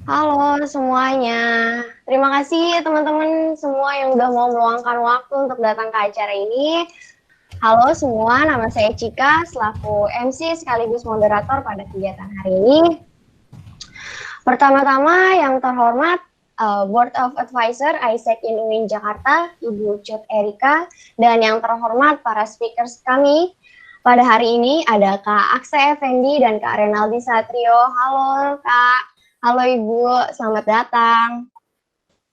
Halo semuanya. Terima kasih teman-teman semua yang udah mau meluangkan waktu untuk datang ke acara ini. Halo semua, nama saya Cika selaku MC sekaligus moderator pada kegiatan hari ini. Pertama-tama yang terhormat Board of Advisor ISEC in UIN Jakarta, Ibu Cut Erika, dan yang terhormat para speakers kami pada hari ini ada Kak Aksa Effendi dan Kak Renaldi Satrio. Halo Kak, halo Ibu, selamat datang.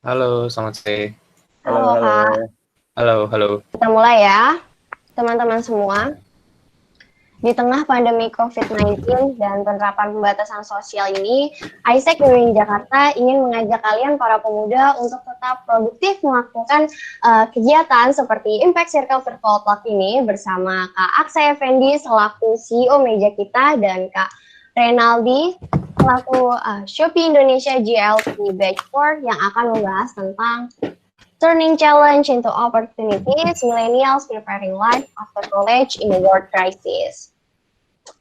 Halo, selamat sore. Halo, Halo halo. Kak, Halo. kita mulai ya teman-teman semua. Di tengah pandemi COVID-19 dan penerapan pembatasan sosial ini, ISEC UIN Jakarta ingin mengajak kalian para pemuda untuk tetap produktif melakukan kegiatan seperti Impact Circle Virtual Talk ini bersama Kak Aksa Effendi selaku CEO Meja Kita dan Kak Renaldi selaku Shopee Indonesia GLT Batch 4 yang akan membahas tentang Turning Challenge into Opportunities, Millennials Preparing Life After College in a World Crisis.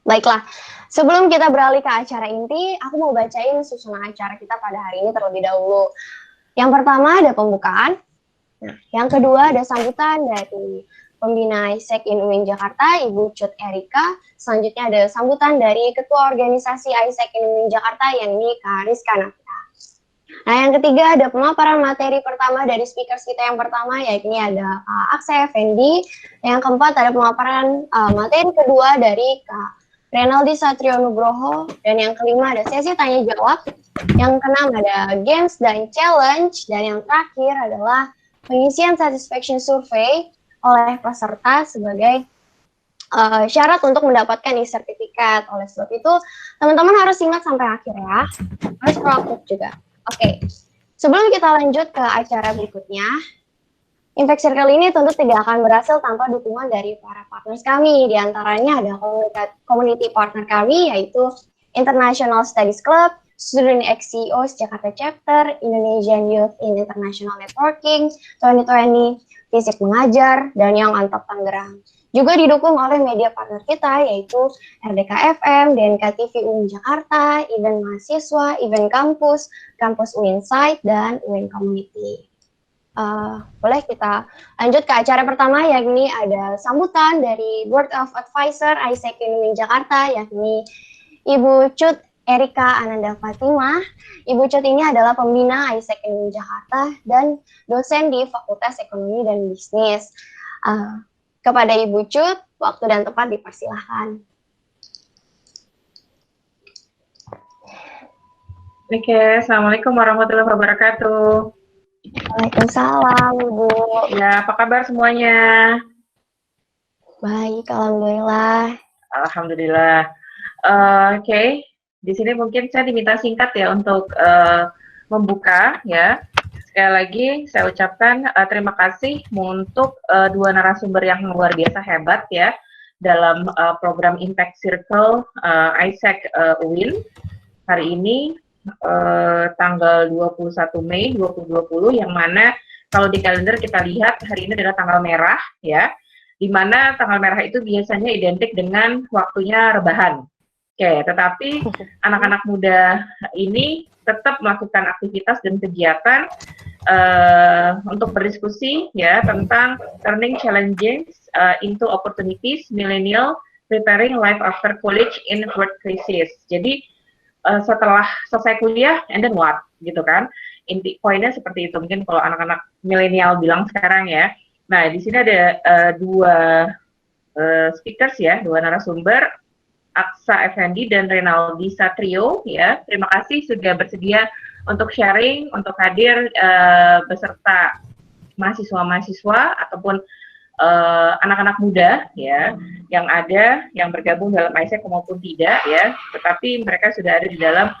Baiklah, sebelum kita beralih ke acara inti, aku mau bacain susunan acara kita pada hari ini terlebih dahulu. Yang pertama ada pembukaan, yang kedua ada sambutan dari Pembina ISEC in UIN Jakarta, Ibu Cut Erika. Selanjutnya ada sambutan dari Ketua Organisasi ISEC in UIN Jakarta, yakni Kak Rizka Nafita. Nah, yang ketiga ada pemaparan materi pertama dari speakers kita yang pertama, yakni ada Kak Aksa Effendi. Yang keempat ada pemaparan materi kedua dari Kak Renaldi Satrio Nugroho. Dan yang kelima ada sesi tanya jawab. Yang keenam ada games dan challenge. Dan yang terakhir adalah pengisian satisfaction survey oleh peserta sebagai syarat untuk mendapatkan e-sertifikat. Oleh sebab itu, teman-teman harus ingat sampai akhir ya. Harus proaktif juga. Oke, sebelum kita lanjut ke acara berikutnya, Impact Circle ini tentu tidak akan berhasil tanpa dukungan dari para partners kami. Di antaranya ada community partner kami, yaitu International Studies Club, Student X CEOs Jakarta Chapter, Indonesian Youth in International Networking, 2020, Fisik Mengajar, dan Young on Top Tangerang. Juga didukung oleh media partner kita, yaitu RDK FM, DNK TV UIN Jakarta, event mahasiswa, event kampus, kampus UIN Site, dan UIN Community. Boleh kita lanjut ke acara pertama, yakni ada sambutan dari Board of Advisor ISEC in UIN Jakarta, yakni Ibu Cut Erika Ananda Fatimah. Ibu Cut ini adalah pembina ISEC in UIN Jakarta dan dosen di Fakultas Ekonomi dan Bisnis. Kepada Ibu Cut, waktu dan tempat dipersilahkan. Oke, Assalamualaikum warahmatullahi wabarakatuh. Waalaikumsalam, Ibu. Ya, apa kabar semuanya? Baik, alhamdulillah. Alhamdulillah. Oke, di sini mungkin saya diminta singkat ya untuk membuka ya. Sekali lagi saya ucapkan terima kasih untuk dua narasumber yang luar biasa hebat ya dalam program Impact Circle ISEC UIN hari ini tanggal 21 Mei 2020, yang mana kalau di kalender kita lihat hari ini adalah tanggal merah ya, di mana tanggal merah itu biasanya identik dengan waktunya rebahan. Oke, tetapi anak-anak muda ini tetap melakukan aktivitas dan kegiatan untuk berdiskusi ya tentang turning challenges into opportunities, millennial preparing life after college in world crisis. Jadi setelah selesai kuliah, and then what, gitu kan? Inti poinnya seperti itu. Mungkin kalau anak-anak milenial bilang sekarang ya. Nah, di sini ada dua speakers ya, dua narasumber, Aksa Effendi dan Renaldi Satrio ya. Terima kasih sudah bersedia untuk sharing, untuk hadir beserta mahasiswa-mahasiswa ataupun anak-anak muda ya yang ada, yang bergabung dalam ISEC maupun tidak ya, tetapi mereka sudah ada di dalam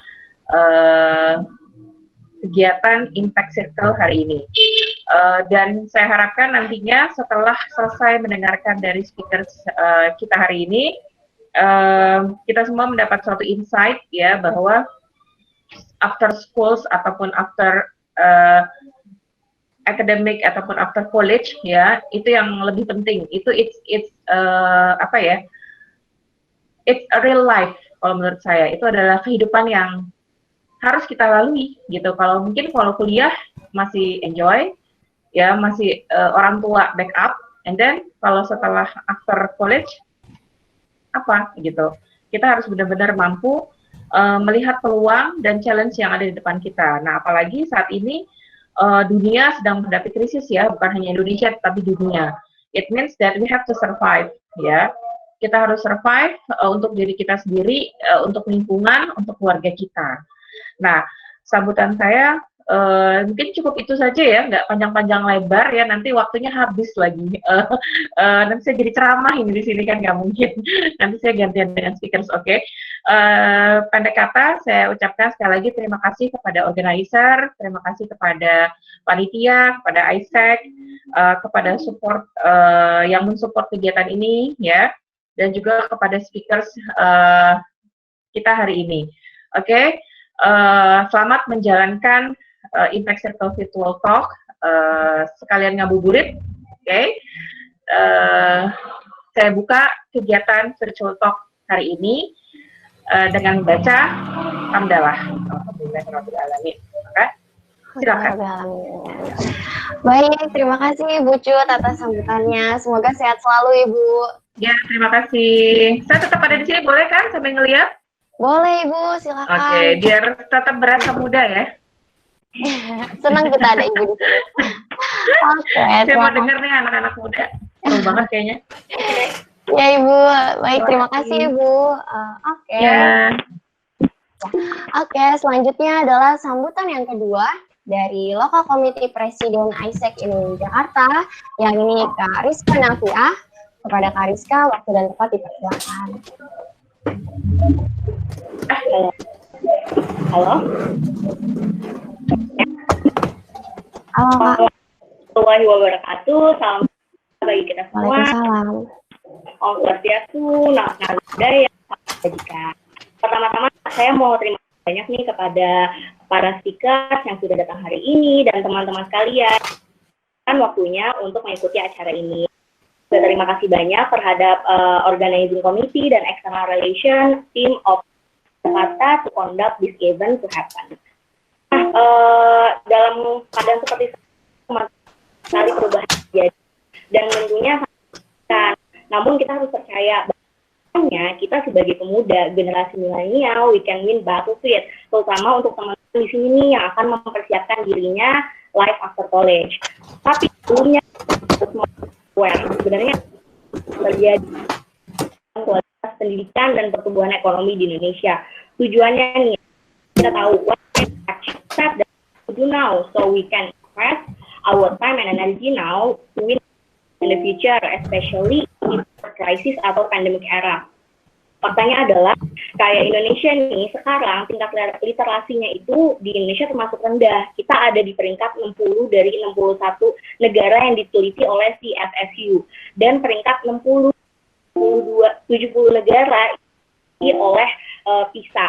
kegiatan Impact Circle hari ini. Dan saya harapkan nantinya setelah selesai mendengarkan dari speaker kita hari ini, kita semua mendapat suatu insight ya bahwa after schools ataupun after academic ataupun after college ya, itu yang lebih penting. Itu it's apa ya? It's a real life kalau menurut saya. Itu adalah kehidupan yang harus kita lalui gitu. Kalau kuliah masih enjoy, ya masih orang tua backup, and then kalau setelah after college apa gitu, kita harus benar-benar mampu melihat peluang dan challenge yang ada di depan kita. Nah, apalagi saat ini dunia sedang menghadapi krisis ya, bukan hanya Indonesia tapi dunia. It means that we have to survive, ya. Kita harus survive untuk diri kita sendiri, untuk lingkungan, untuk keluarga kita. Nah, sambutan saya mungkin cukup itu saja ya, nggak panjang-panjang lebar ya, nanti waktunya habis lagi. Nanti saya jadi ceramah ini di sini kan nggak mungkin. Nanti saya gantian dengan speakers, oke? Pendek kata, saya ucapkan sekali lagi terima kasih kepada organizer, terima kasih kepada panitia, kepada ISEC, kepada support yang mensupport kegiatan ini ya, dan juga kepada speakers kita hari ini. Oke? Selamat menjalankan Impact Circle Virtual Talk, sekalian ngabuburit, oke? Saya buka kegiatan Virtual Talk hari ini dengan membaca hamdalah. Oke? Silakan. Baik, terima kasih Ibu Cut atas sambutannya. Semoga sehat selalu Ibu. Ya, terima kasih. Saya tetap ada di sini, boleh kan sambil ngeliat? Boleh Ibu, silakan. Oke, biar tetap berasa muda ya. Senang kita ada Ibu di sini. Oke, saya mau denger nih anak-anak muda. Seru banget kayaknya. Ya Ibu, baik terima kasih Ibu. Oke. Ya. Oke, selanjutnya adalah sambutan yang kedua dari Local Committee Presiden ISEC Indonesia Jakarta, yang ini Kak Rizka Nafiah. Kepada Kak Rizka, waktu dan tempat dipersilakan. Halo. Halo. Halo Kak. Warahmatullahi wabarakatuh. Salam bagi kita semua. Waalaikumsalam. Om Swastiastu, Namo Buddhaya, Salam Kebajikan. Pertama-tama saya mau terima kasih banyak nih kepada para speakers yang sudah datang hari ini dan teman-teman sekalian kan waktunya untuk mengikuti acara ini. Terima kasih banyak terhadap organizing committee dan external relation team of Jakarta to conduct this event to happen. Dalam keadaan seperti sekali perubahan terjadi dan tentunya namun kita harus percaya bahwa kita sebagai pemuda generasi milenial we can win battle to it, terutama untuk teman-teman di sini nih yang akan mempersiapkan dirinya life after college. Tapi sebelumnya sebenarnya terjadi kualitas pendidikan dan pertumbuhan ekonomi di Indonesia. Tujuannya nih kita tahu what step that we do now so we can invest our time and energy now to win in the future, especially in crisis atau pandemic era. Faktanya adalah kayak Indonesia nih sekarang tingkat literasinya itu di Indonesia termasuk rendah. Kita ada di peringkat 60 dari 61 negara yang diteliti oleh CSSU dan peringkat 70 negara oleh PISA.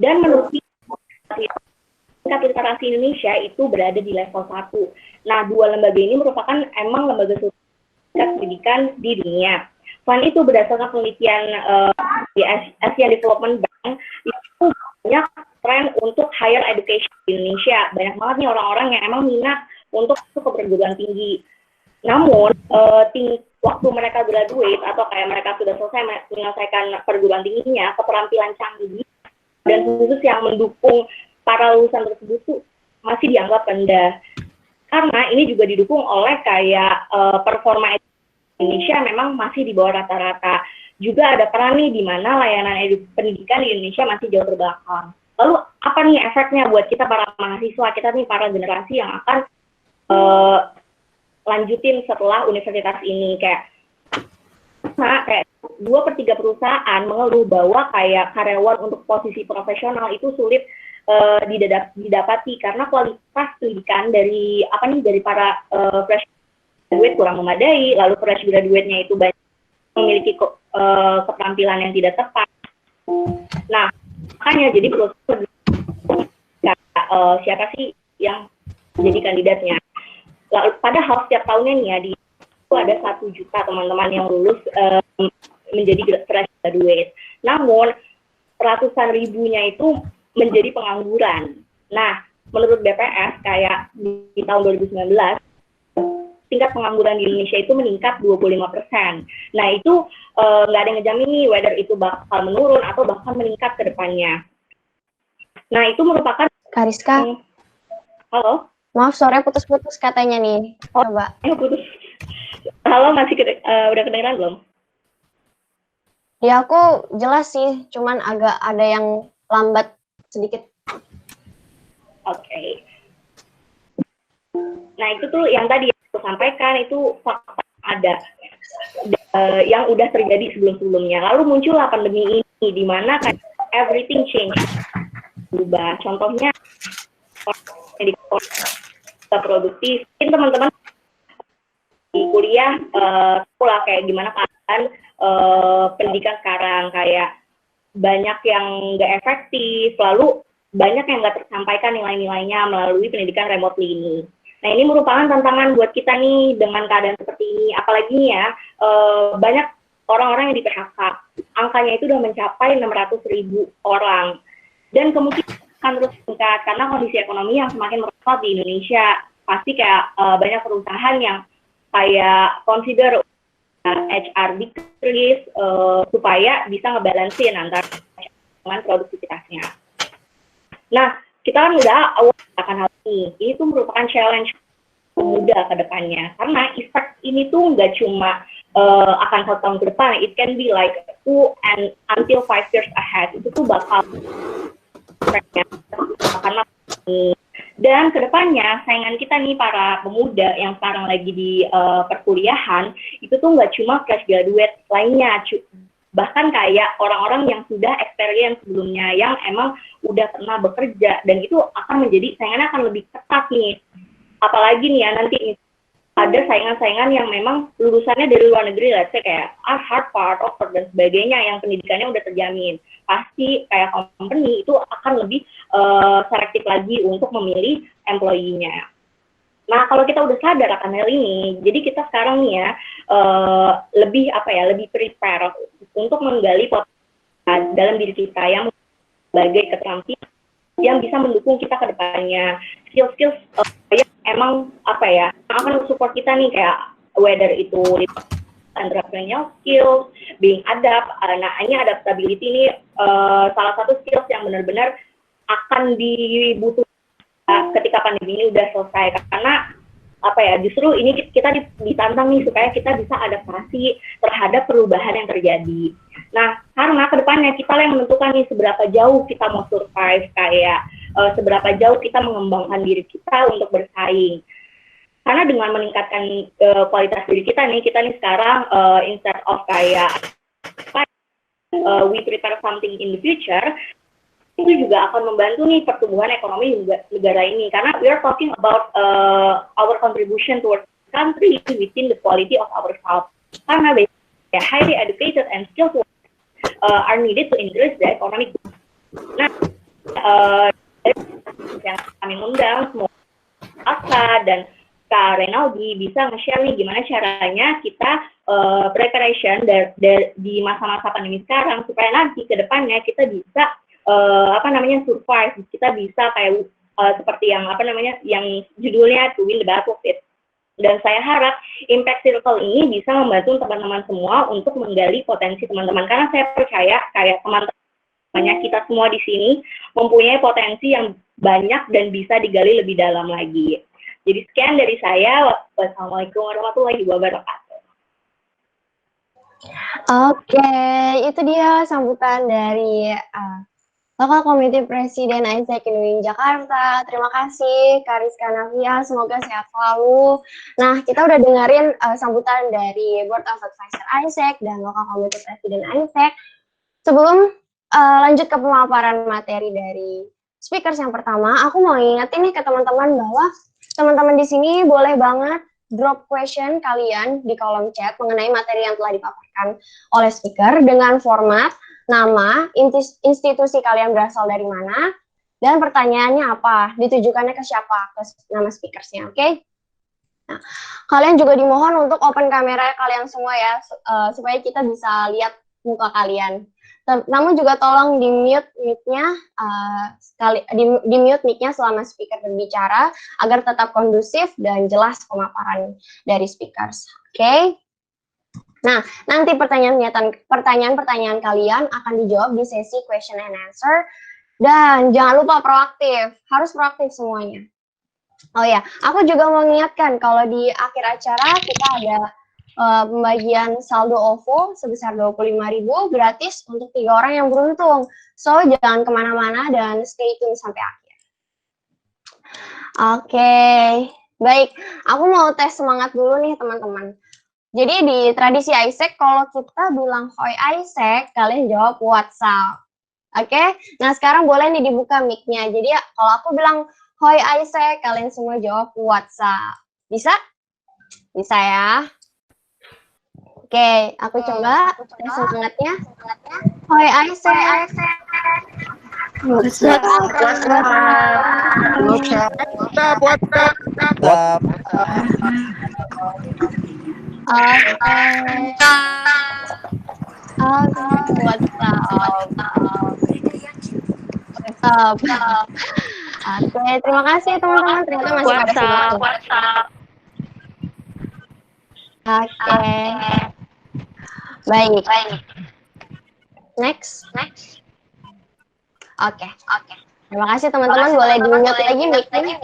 Dan menurut tingkat literasi Indonesia itu berada di level 1. Nah, dua lembaga ini merupakan emang lembaga pendidikan di dunia. Selain itu, berdasarkan penelitian di Asian Development Bank, itu banyak tren untuk higher education di Indonesia. Banyak banget nih orang-orang yang emang minat untuk masuk ke perguruan tinggi. Namun, waktu mereka graduate atau kayak mereka sudah selesai menyelesaikan perguruan tingginya, keterampilan canggih dan khusus yang mendukung para lulusan tersebut tuh masih dianggap rendah. Karena ini juga didukung oleh kayak performa Indonesia memang masih di bawah rata-rata. Juga ada peran nih di mana layanan pendidikan di Indonesia masih jauh terbelakang. Lalu apa nih efeknya buat kita para mahasiswa, kita nih para generasi yang akan lanjutin setelah universitas ini kayak 2/3 perusahaan mengeluh bahwa kayak karyawan untuk posisi profesional itu sulit didapati karena kualitas pendidikan dari para fresh graduate kurang memadai, lalu fresh graduate-nya itu banyak memiliki keterampilan yang tidak tepat. Nah, makanya jadi siapa sih yang jadi kandidatnya? Lalu, padahal setiap tahunnya nih ya, itu ada 1 juta teman-teman yang lulus menjadi fresh graduate. Namun, ratusan ribunya itu menjadi pengangguran. Nah, menurut BPS kayak di tahun 2019 tingkat pengangguran di Indonesia itu meningkat 25%. Nah, itu nggak ada yang ngejamin nih whether itu bakal menurun atau bahkan meningkat ke depannya. Nah, itu merupakan Kariska, halo? maaf sore putus-putus katanya nih. Coba. Putus. Halo, masih udah kedengeran belum? Ya aku jelas sih, cuman agak ada yang lambat sedikit. Oke. Nah, itu tuh yang tadi aku sampaikan, itu fakta ada yang udah terjadi sebelum-sebelumnya. Lalu muncullah pandemi ini, di mana kayak everything change, berubah. Contohnya, di produktif, mungkin teman-teman di kuliah, sekolah kayak gimana keadaan pendidikan sekarang, kayak banyak yang nggak efektif, lalu banyak yang nggak tersampaikan nilai-nilainya melalui pendidikan remotely ini. Nah, ini merupakan tantangan buat kita nih dengan keadaan seperti ini. Apalagi nih ya, banyak orang-orang yang di PHK. Angkanya itu udah mencapai 600.000 orang. Dan kemungkinan akan terus meningkat karena kondisi ekonomi yang semakin merosot di Indonesia. Pasti kayak banyak perusahaan yang kayak consider HR decrease supaya bisa ngebalansin antara dengan produktivitasnya. Nah, kita kan udah aware akan hal ini. Ini tuh merupakan challenge muda ke depannya. Karena effect ini tuh nggak cuma akan 1 tahun ke depan. It can be like 2 and until 5 years ahead. Itu tuh bakal karena dan ke depannya saingan kita nih para pemuda yang sekarang lagi di perkuliahan itu tuh nggak cuma fresh graduate lainnya, bahkan kayak orang-orang yang sudah experience sebelumnya, yang emang udah pernah bekerja, dan itu akan menjadi saingannya akan lebih ketat nih. Apalagi nih ya, nanti ada saingan-saingan yang memang lulusannya dari luar negeri, let's say kayak Harvard, Oxford, dan sebagainya, yang pendidikannya udah terjamin. Pasti kayak company itu akan lebih selektif lagi untuk memilih employee-nya. Nah, kalau kita udah sadar akan hal ini, jadi kita sekarang nih ya, lebih prepare untuk menggali potensi dalam diri kita yang sebagai keterampilan yang bisa mendukung kita ke depannya. Skill-skill yang emang yang akan support kita nih, kayak whether itu entrepreneurial skills, being adapt. Nah, ini adaptability ini salah satu skills yang benar-benar akan dibutuhkan ketika pandemi ini udah selesai, karena justru ini kita ditantang nih supaya kita bisa adaptasi terhadap perubahan yang terjadi. Nah, karena kedepannya kita yang menentukan nih seberapa jauh kita mau survive, kayak seberapa jauh kita mengembangkan diri kita untuk bersaing. Karena dengan meningkatkan kualitas diri kita nih sekarang instead of kayak we prepare something in the future, itu juga akan membantu nih pertumbuhan ekonomi negara ini, karena we are talking about our contribution towards the country within the quality of ourselves. Karena highly educated and skilled are needed to increase the economic growth. Nah, yang kami undang semua Asa dan Kak Renaldi bisa nge-share nih gimana caranya kita preparation di masa-masa pandemi sekarang, supaya nanti ke depannya kita bisa survive, kita bisa kayak seperti yang yang judulnya To Win the Battlefield. Dan saya harap Impact Circle ini bisa membantu teman-teman semua untuk menggali potensi teman-teman, karena saya percaya kayak teman-teman kita semua di sini mempunyai potensi yang banyak dan bisa digali lebih dalam lagi. Jadi sekian dari saya. Wassalamualaikum warahmatullahi wabarakatuh. Oke, itu dia sambutan dari Local Committee Presiden Isaac UIN Jakarta. Terima kasih Kariska Navia, semoga sehat selalu. Nah, kita udah dengerin sambutan dari Board of Advisor Isaac dan Local Committee Presiden Isaac. Sebelum lanjut ke pemaparan materi dari speakers yang pertama, aku mau ingetin nih ke teman-teman bahwa teman-teman di sini boleh banget drop question kalian di kolom chat mengenai materi yang telah dipaparkan oleh speaker dengan format nama, institusi kalian berasal dari mana, dan pertanyaannya apa, ditujukannya ke siapa, ke nama speakersnya, oke? Nah, kalian juga dimohon untuk open kamera kalian semua ya, supaya kita bisa lihat muka kalian. Namun juga tolong di-mute mic-nya di-mute mic-nya selama speaker berbicara agar tetap kondusif dan jelas pemaparan dari speakers. Oke. Nah, nanti pertanyaan-pertanyaan kalian akan dijawab di sesi question and answer. Dan jangan lupa proaktif, harus proaktif semuanya. Oh ya, aku juga mau mengingatkan kalau di akhir acara kita ada pembagian saldo OVO sebesar 25.000 gratis untuk 3 orang yang beruntung. So, jangan kemana-mana dan stay tune sampai akhir. Oke, baik. Aku mau tes semangat dulu nih teman-teman. Jadi di tradisi Isaac, kalau kita bilang hoi Isaac, kalian jawab WhatsApp. Oke, nah sekarang boleh nih dibuka mic-nya. Jadi ya, kalau aku bilang hoi Isaac, kalian semua jawab WhatsApp. Bisa? Bisa ya? Oke, aku coba semangatnya. Hoi Isaac. WhatsApp. WhatsApp. Oke, terima kasih teman-teman. Ternyata masih pada simak. Oke. Baik. Next. Oke. Terima kasih teman-teman. Boleh di-mute lagi mic-nya.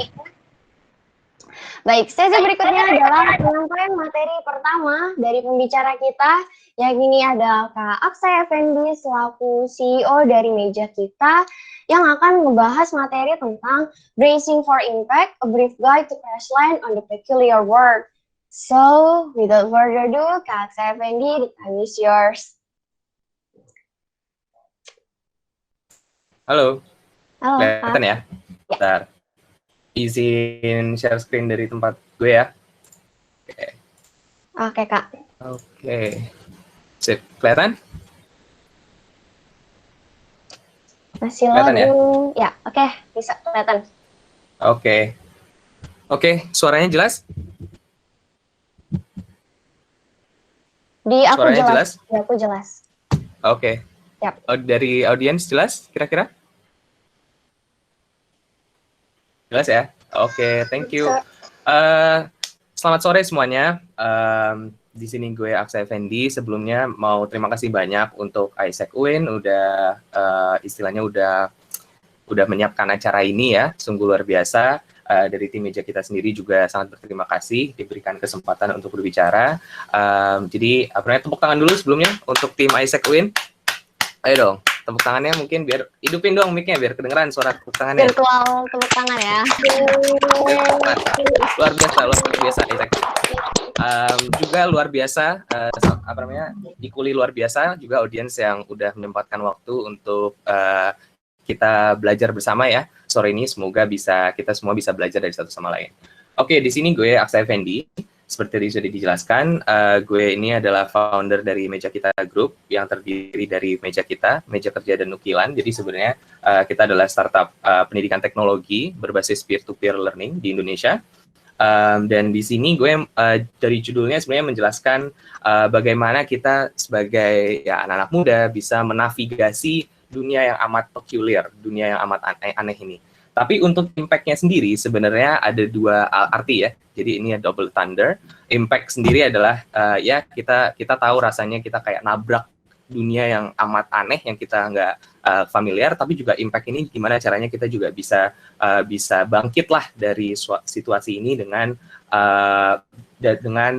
Baik, sesi berikutnya adalah penyampaian materi pertama dari pembicara kita, yang ini ada Kak Aksai Effendi selaku CEO dari meja kita, yang akan membahas materi tentang Bracing for Impact, a brief guide to crash land on the peculiar world. So, without further ado, Kak Aksai Effendi, the time is yours. Halo, Halo, kelihatan ya? Bentar. Izin share screen dari tempat gue ya. Oke, Kak. Oke. Sip, kelihatan? Masih Kelihatan ya? loading. Ya, oke, bisa kelihatan. Oke, suaranya jelas? Di aku Suaranya jelas? Di aku jelas. Oke. Yap. Dari audiens jelas kira-kira? Jelas ya? Oke, thank you. Selamat sore semuanya. Di sini gue Aksai Effendi. Sebelumnya mau terima kasih banyak untuk Isaac UIN udah istilahnya udah menyiapkan acara ini ya. Sungguh luar biasa. Dari tim meja kita sendiri juga sangat berterima kasih diberikan kesempatan untuk berbicara. Jadi tepuk tangan dulu sebelumnya untuk tim Isaac UIN. Ayo dong, tepuk tangannya mungkin biar hidupin dong mic-nya biar kedengeran suara tepuk tangannya. Virtual tepuk tangan ya. Luar biasa Isaac. Juga luar biasa equally luar biasa juga audiens yang udah menyempatkan waktu untuk kita belajar bersama ya sore ini. Semoga kita semua bisa belajar dari satu sama lain. Oke, di sini gue Aksai Effendi. Seperti tadi sudah dijelaskan, gue ini adalah founder dari Meja Kita Group yang terdiri dari Meja Kita, Meja Kerja dan Nukilan. Jadi sebenarnya kita adalah startup pendidikan teknologi berbasis peer-to-peer learning di Indonesia. Dan di sini gue dari judulnya sebenarnya menjelaskan bagaimana kita sebagai anak-anak muda bisa menavigasi dunia yang amat peculiar, dunia yang amat aneh ini. Tapi untuk impact-nya sendiri sebenarnya ada dua arti ya. Jadi ini double thunder. Impact sendiri adalah kita tahu rasanya kita kayak nabrak dunia yang amat aneh yang kita nggak familiar. Tapi juga impact ini gimana caranya kita juga bisa bangkit lah dari situasi ini dengan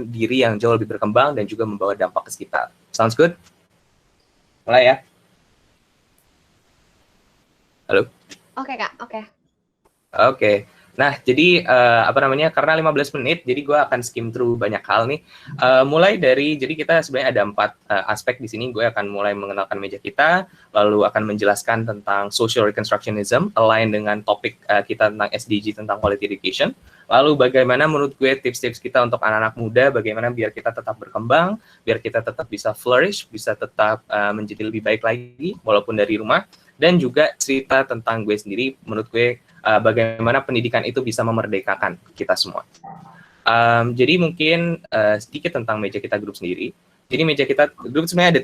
diri yang jauh lebih berkembang dan juga membawa dampak ke sekitar. Sounds good? Mulai ya. Halo. Oke, Kak. Oke. Nah, jadi karena 15 menit, jadi gue akan skim through banyak hal nih. Mulai dari, jadi kita sebenarnya ada 4 aspek di sini. Gue akan mulai mengenalkan meja kita, lalu akan menjelaskan tentang social reconstructionism, align dengan topik kita tentang SDG, tentang quality education. Lalu bagaimana menurut gue tips-tips kita untuk anak-anak muda, bagaimana biar kita tetap berkembang, biar kita tetap bisa flourish, bisa tetap menjadi lebih baik lagi, walaupun dari rumah. Dan juga cerita tentang gue sendiri, menurut gue bagaimana pendidikan itu bisa memerdekakan kita semua. Jadi mungkin sedikit tentang Meja Kita Group sendiri. Jadi meja kita grup sebenarnya ada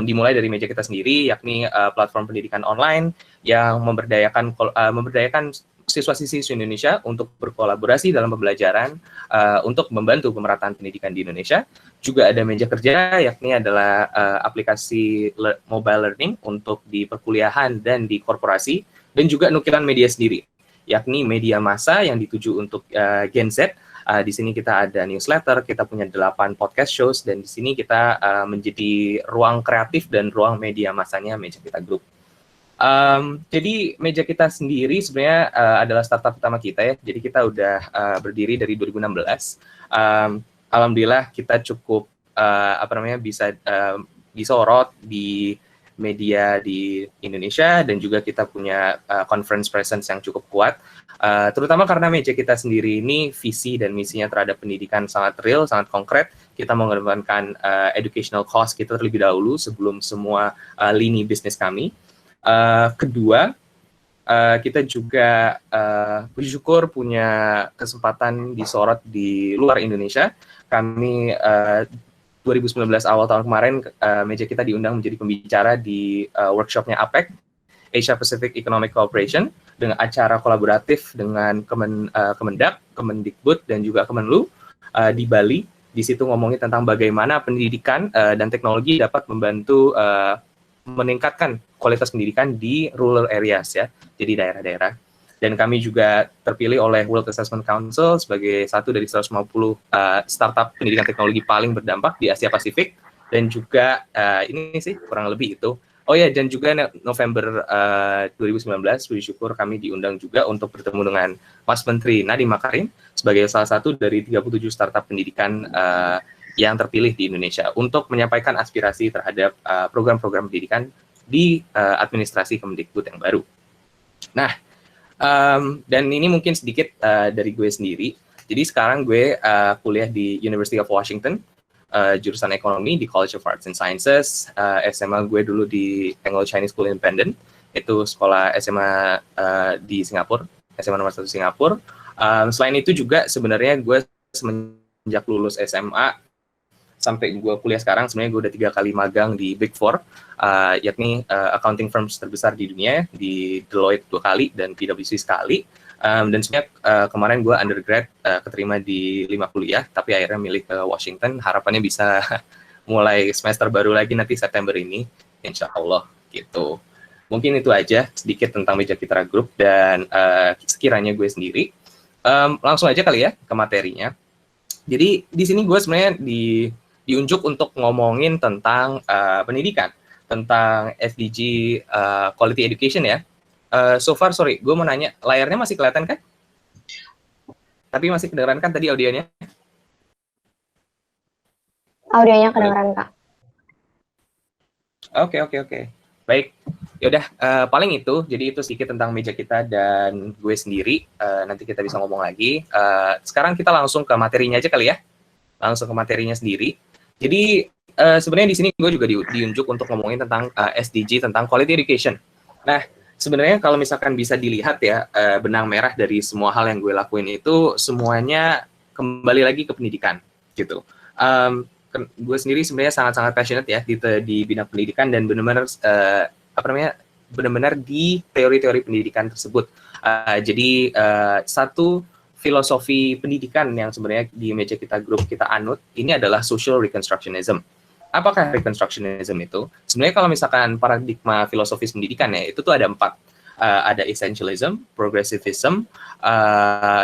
3, dimulai dari meja kita sendiri, yakni platform pendidikan online yang memberdayakan siswa-siswi Indonesia untuk berkolaborasi dalam pembelajaran untuk membantu pemerataan pendidikan di Indonesia. Juga ada meja kerja, yakni adalah aplikasi mobile learning untuk di perkuliahan dan di korporasi, dan juga nukilan media sendiri, yakni media massa yang dituju untuk Gen Z. Di sini kita ada newsletter, kita punya 8 podcast shows, dan di sini kita menjadi ruang kreatif dan ruang media massanya meja kita grup. Jadi meja kita sendiri sebenarnya adalah startup pertama kita ya. Jadi kita udah berdiri dari 2016. Alhamdulillah kita cukup bisa disorot di media di Indonesia, dan juga kita punya conference presence yang cukup kuat, terutama karena meja kita sendiri ini visi dan misinya terhadap pendidikan sangat real, sangat konkret. Kita mengedepankan educational cost kita terlebih dahulu sebelum semua lini bisnis kami. Kedua, kita juga bersyukur punya kesempatan disorot di luar Indonesia. Kami 2019 awal tahun kemarin, meja kita diundang menjadi pembicara di workshopnya APEC, Asia Pacific Economic Cooperation, dengan acara kolaboratif dengan Kemendak, Kemendikbud, dan juga Kemenlu di Bali. Di situ ngomongin tentang bagaimana pendidikan dan teknologi dapat membantu meningkatkan kualitas pendidikan di rural areas ya, jadi daerah-daerah. Dan kami juga terpilih oleh World Assessment Council sebagai satu dari 150 startup pendidikan teknologi paling berdampak di Asia Pasifik. Dan juga ini sih kurang lebih itu. Oh ya, dan juga November 2019 bersyukur kami diundang juga untuk bertemu dengan Mas Menteri Nadiem Makarim sebagai salah satu dari 37 startup pendidikan yang terpilih di Indonesia untuk menyampaikan aspirasi terhadap program-program pendidikan di administrasi Kemendikbud yang baru. Nah, dan ini mungkin sedikit dari gue sendiri. Jadi sekarang gue kuliah di University of Washington, jurusan ekonomi di College of Arts and Sciences. SMA gue dulu di Anglo Chinese School Independent, itu sekolah SMA di Singapura, SMA nomor 1 Singapura. Selain itu juga sebenarnya gue semenjak lulus SMA sampai gue kuliah sekarang, sebenarnya gue udah 3 kali magang di Big Four, yakni accounting firms terbesar di dunia, di Deloitte 2 kali dan PwC sekali. Dan sebenarnya kemarin gue undergrad keterima di 5 kuliah, tapi akhirnya milih ke Washington. Harapannya bisa mulai semester baru lagi nanti September ini, insya Allah gitu. Mungkin itu aja sedikit tentang Meja Citra Group dan sekiranya gue sendiri. Langsung aja kali ya ke materinya. Jadi di sini gue sebenarnya diunjuk untuk ngomongin tentang pendidikan, tentang SDG Quality Education ya. So far, sorry, gue mau nanya, layarnya masih kelihatan kan? Tapi masih kedengeran kan tadi audionya? Audionya kedengeran, Kak. Oke. Baik, yaudah, paling itu, jadi itu sedikit tentang meja kita dan gue sendiri, nanti kita bisa ngomong lagi. Sekarang kita langsung ke materinya aja kali ya, langsung ke materinya sendiri. Jadi sebenarnya di sini gue juga diunjuk untuk ngomongin tentang SDG, tentang quality education. Nah, sebenarnya kalau misalkan bisa dilihat ya, benang merah dari semua hal yang gue lakuin itu semuanya kembali lagi ke pendidikan gitu. Gue sendiri sebenarnya sangat-sangat passionate ya di bidang pendidikan dan benar-benar benar-benar di teori-teori pendidikan tersebut. Jadi satu filosofi pendidikan yang sebenarnya di Meja Citra Group kita anut ini adalah social reconstructionism. Apakah reconstructionism itu? Sebenarnya kalau misalkan paradigma filosofis pendidikan ya, itu tuh ada 4. Ada essentialism, progressivism,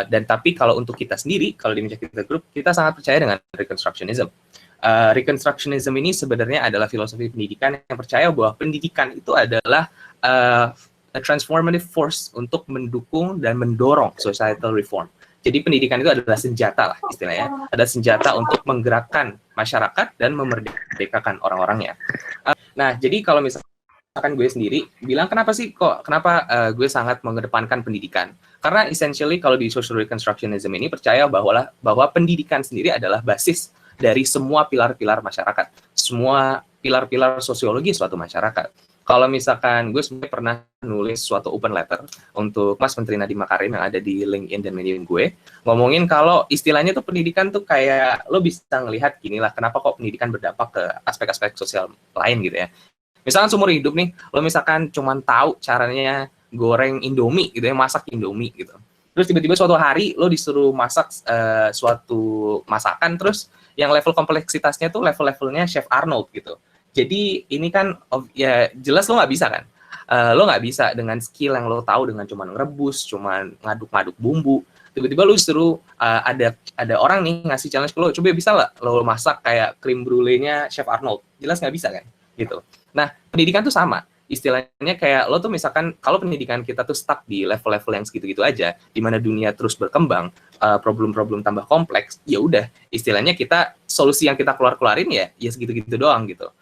dan tapi kalau untuk kita sendiri, kalau di Meja Citra Group, kita sangat percaya dengan reconstructionism. Reconstructionism ini sebenarnya adalah filosofi pendidikan yang percaya bahwa pendidikan itu adalah a transformative force untuk mendukung dan mendorong societal reform. Jadi pendidikan itu adalah senjata lah istilahnya, ada senjata untuk menggerakkan masyarakat dan memerdekakan orang-orangnya. Nah, jadi kalau misalkan gue sendiri bilang kenapa gue sangat mengedepankan pendidikan? Karena essentially kalau di social reconstructionism ini percaya bahwa pendidikan sendiri adalah basis dari semua pilar-pilar masyarakat, semua pilar-pilar sosiologi suatu masyarakat. Kalau misalkan gue sebenarnya pernah nulis suatu open letter untuk Mas Menteri Nadiem Makarim yang ada di LinkedIn dan Medium gue, ngomongin kalau istilahnya tuh pendidikan tuh kayak lo bisa ngelihat gini lah, kenapa kok pendidikan berdampak ke aspek-aspek sosial lain gitu ya. Misalkan seumur hidup nih, lo misalkan cuman tahu caranya goreng Indomie gitu ya, masak Indomie gitu. Terus tiba-tiba suatu hari lo disuruh masak suatu masakan, terus yang level kompleksitasnya tuh level-levelnya Chef Arnold gitu. Jadi ini kan ya jelas lo nggak bisa kan, lo nggak bisa dengan skill yang lo tahu dengan cuman ngerebus, cuman ngaduk-ngaduk bumbu. Tiba-tiba lo disuruh ada orang nih ngasih challenge ke lo, coba bisa nggak lo masak kayak krim brulee-nya Chef Arnold? Jelas nggak bisa kan, gitu. Nah pendidikan tuh sama, istilahnya kayak lo tuh misalkan kalau pendidikan kita tuh stuck di level-level yang segitu-gitu aja, di mana dunia terus berkembang, problem-problem tambah kompleks, ya udah istilahnya kita solusi yang kita keluarin ya segitu-gitu doang gitu.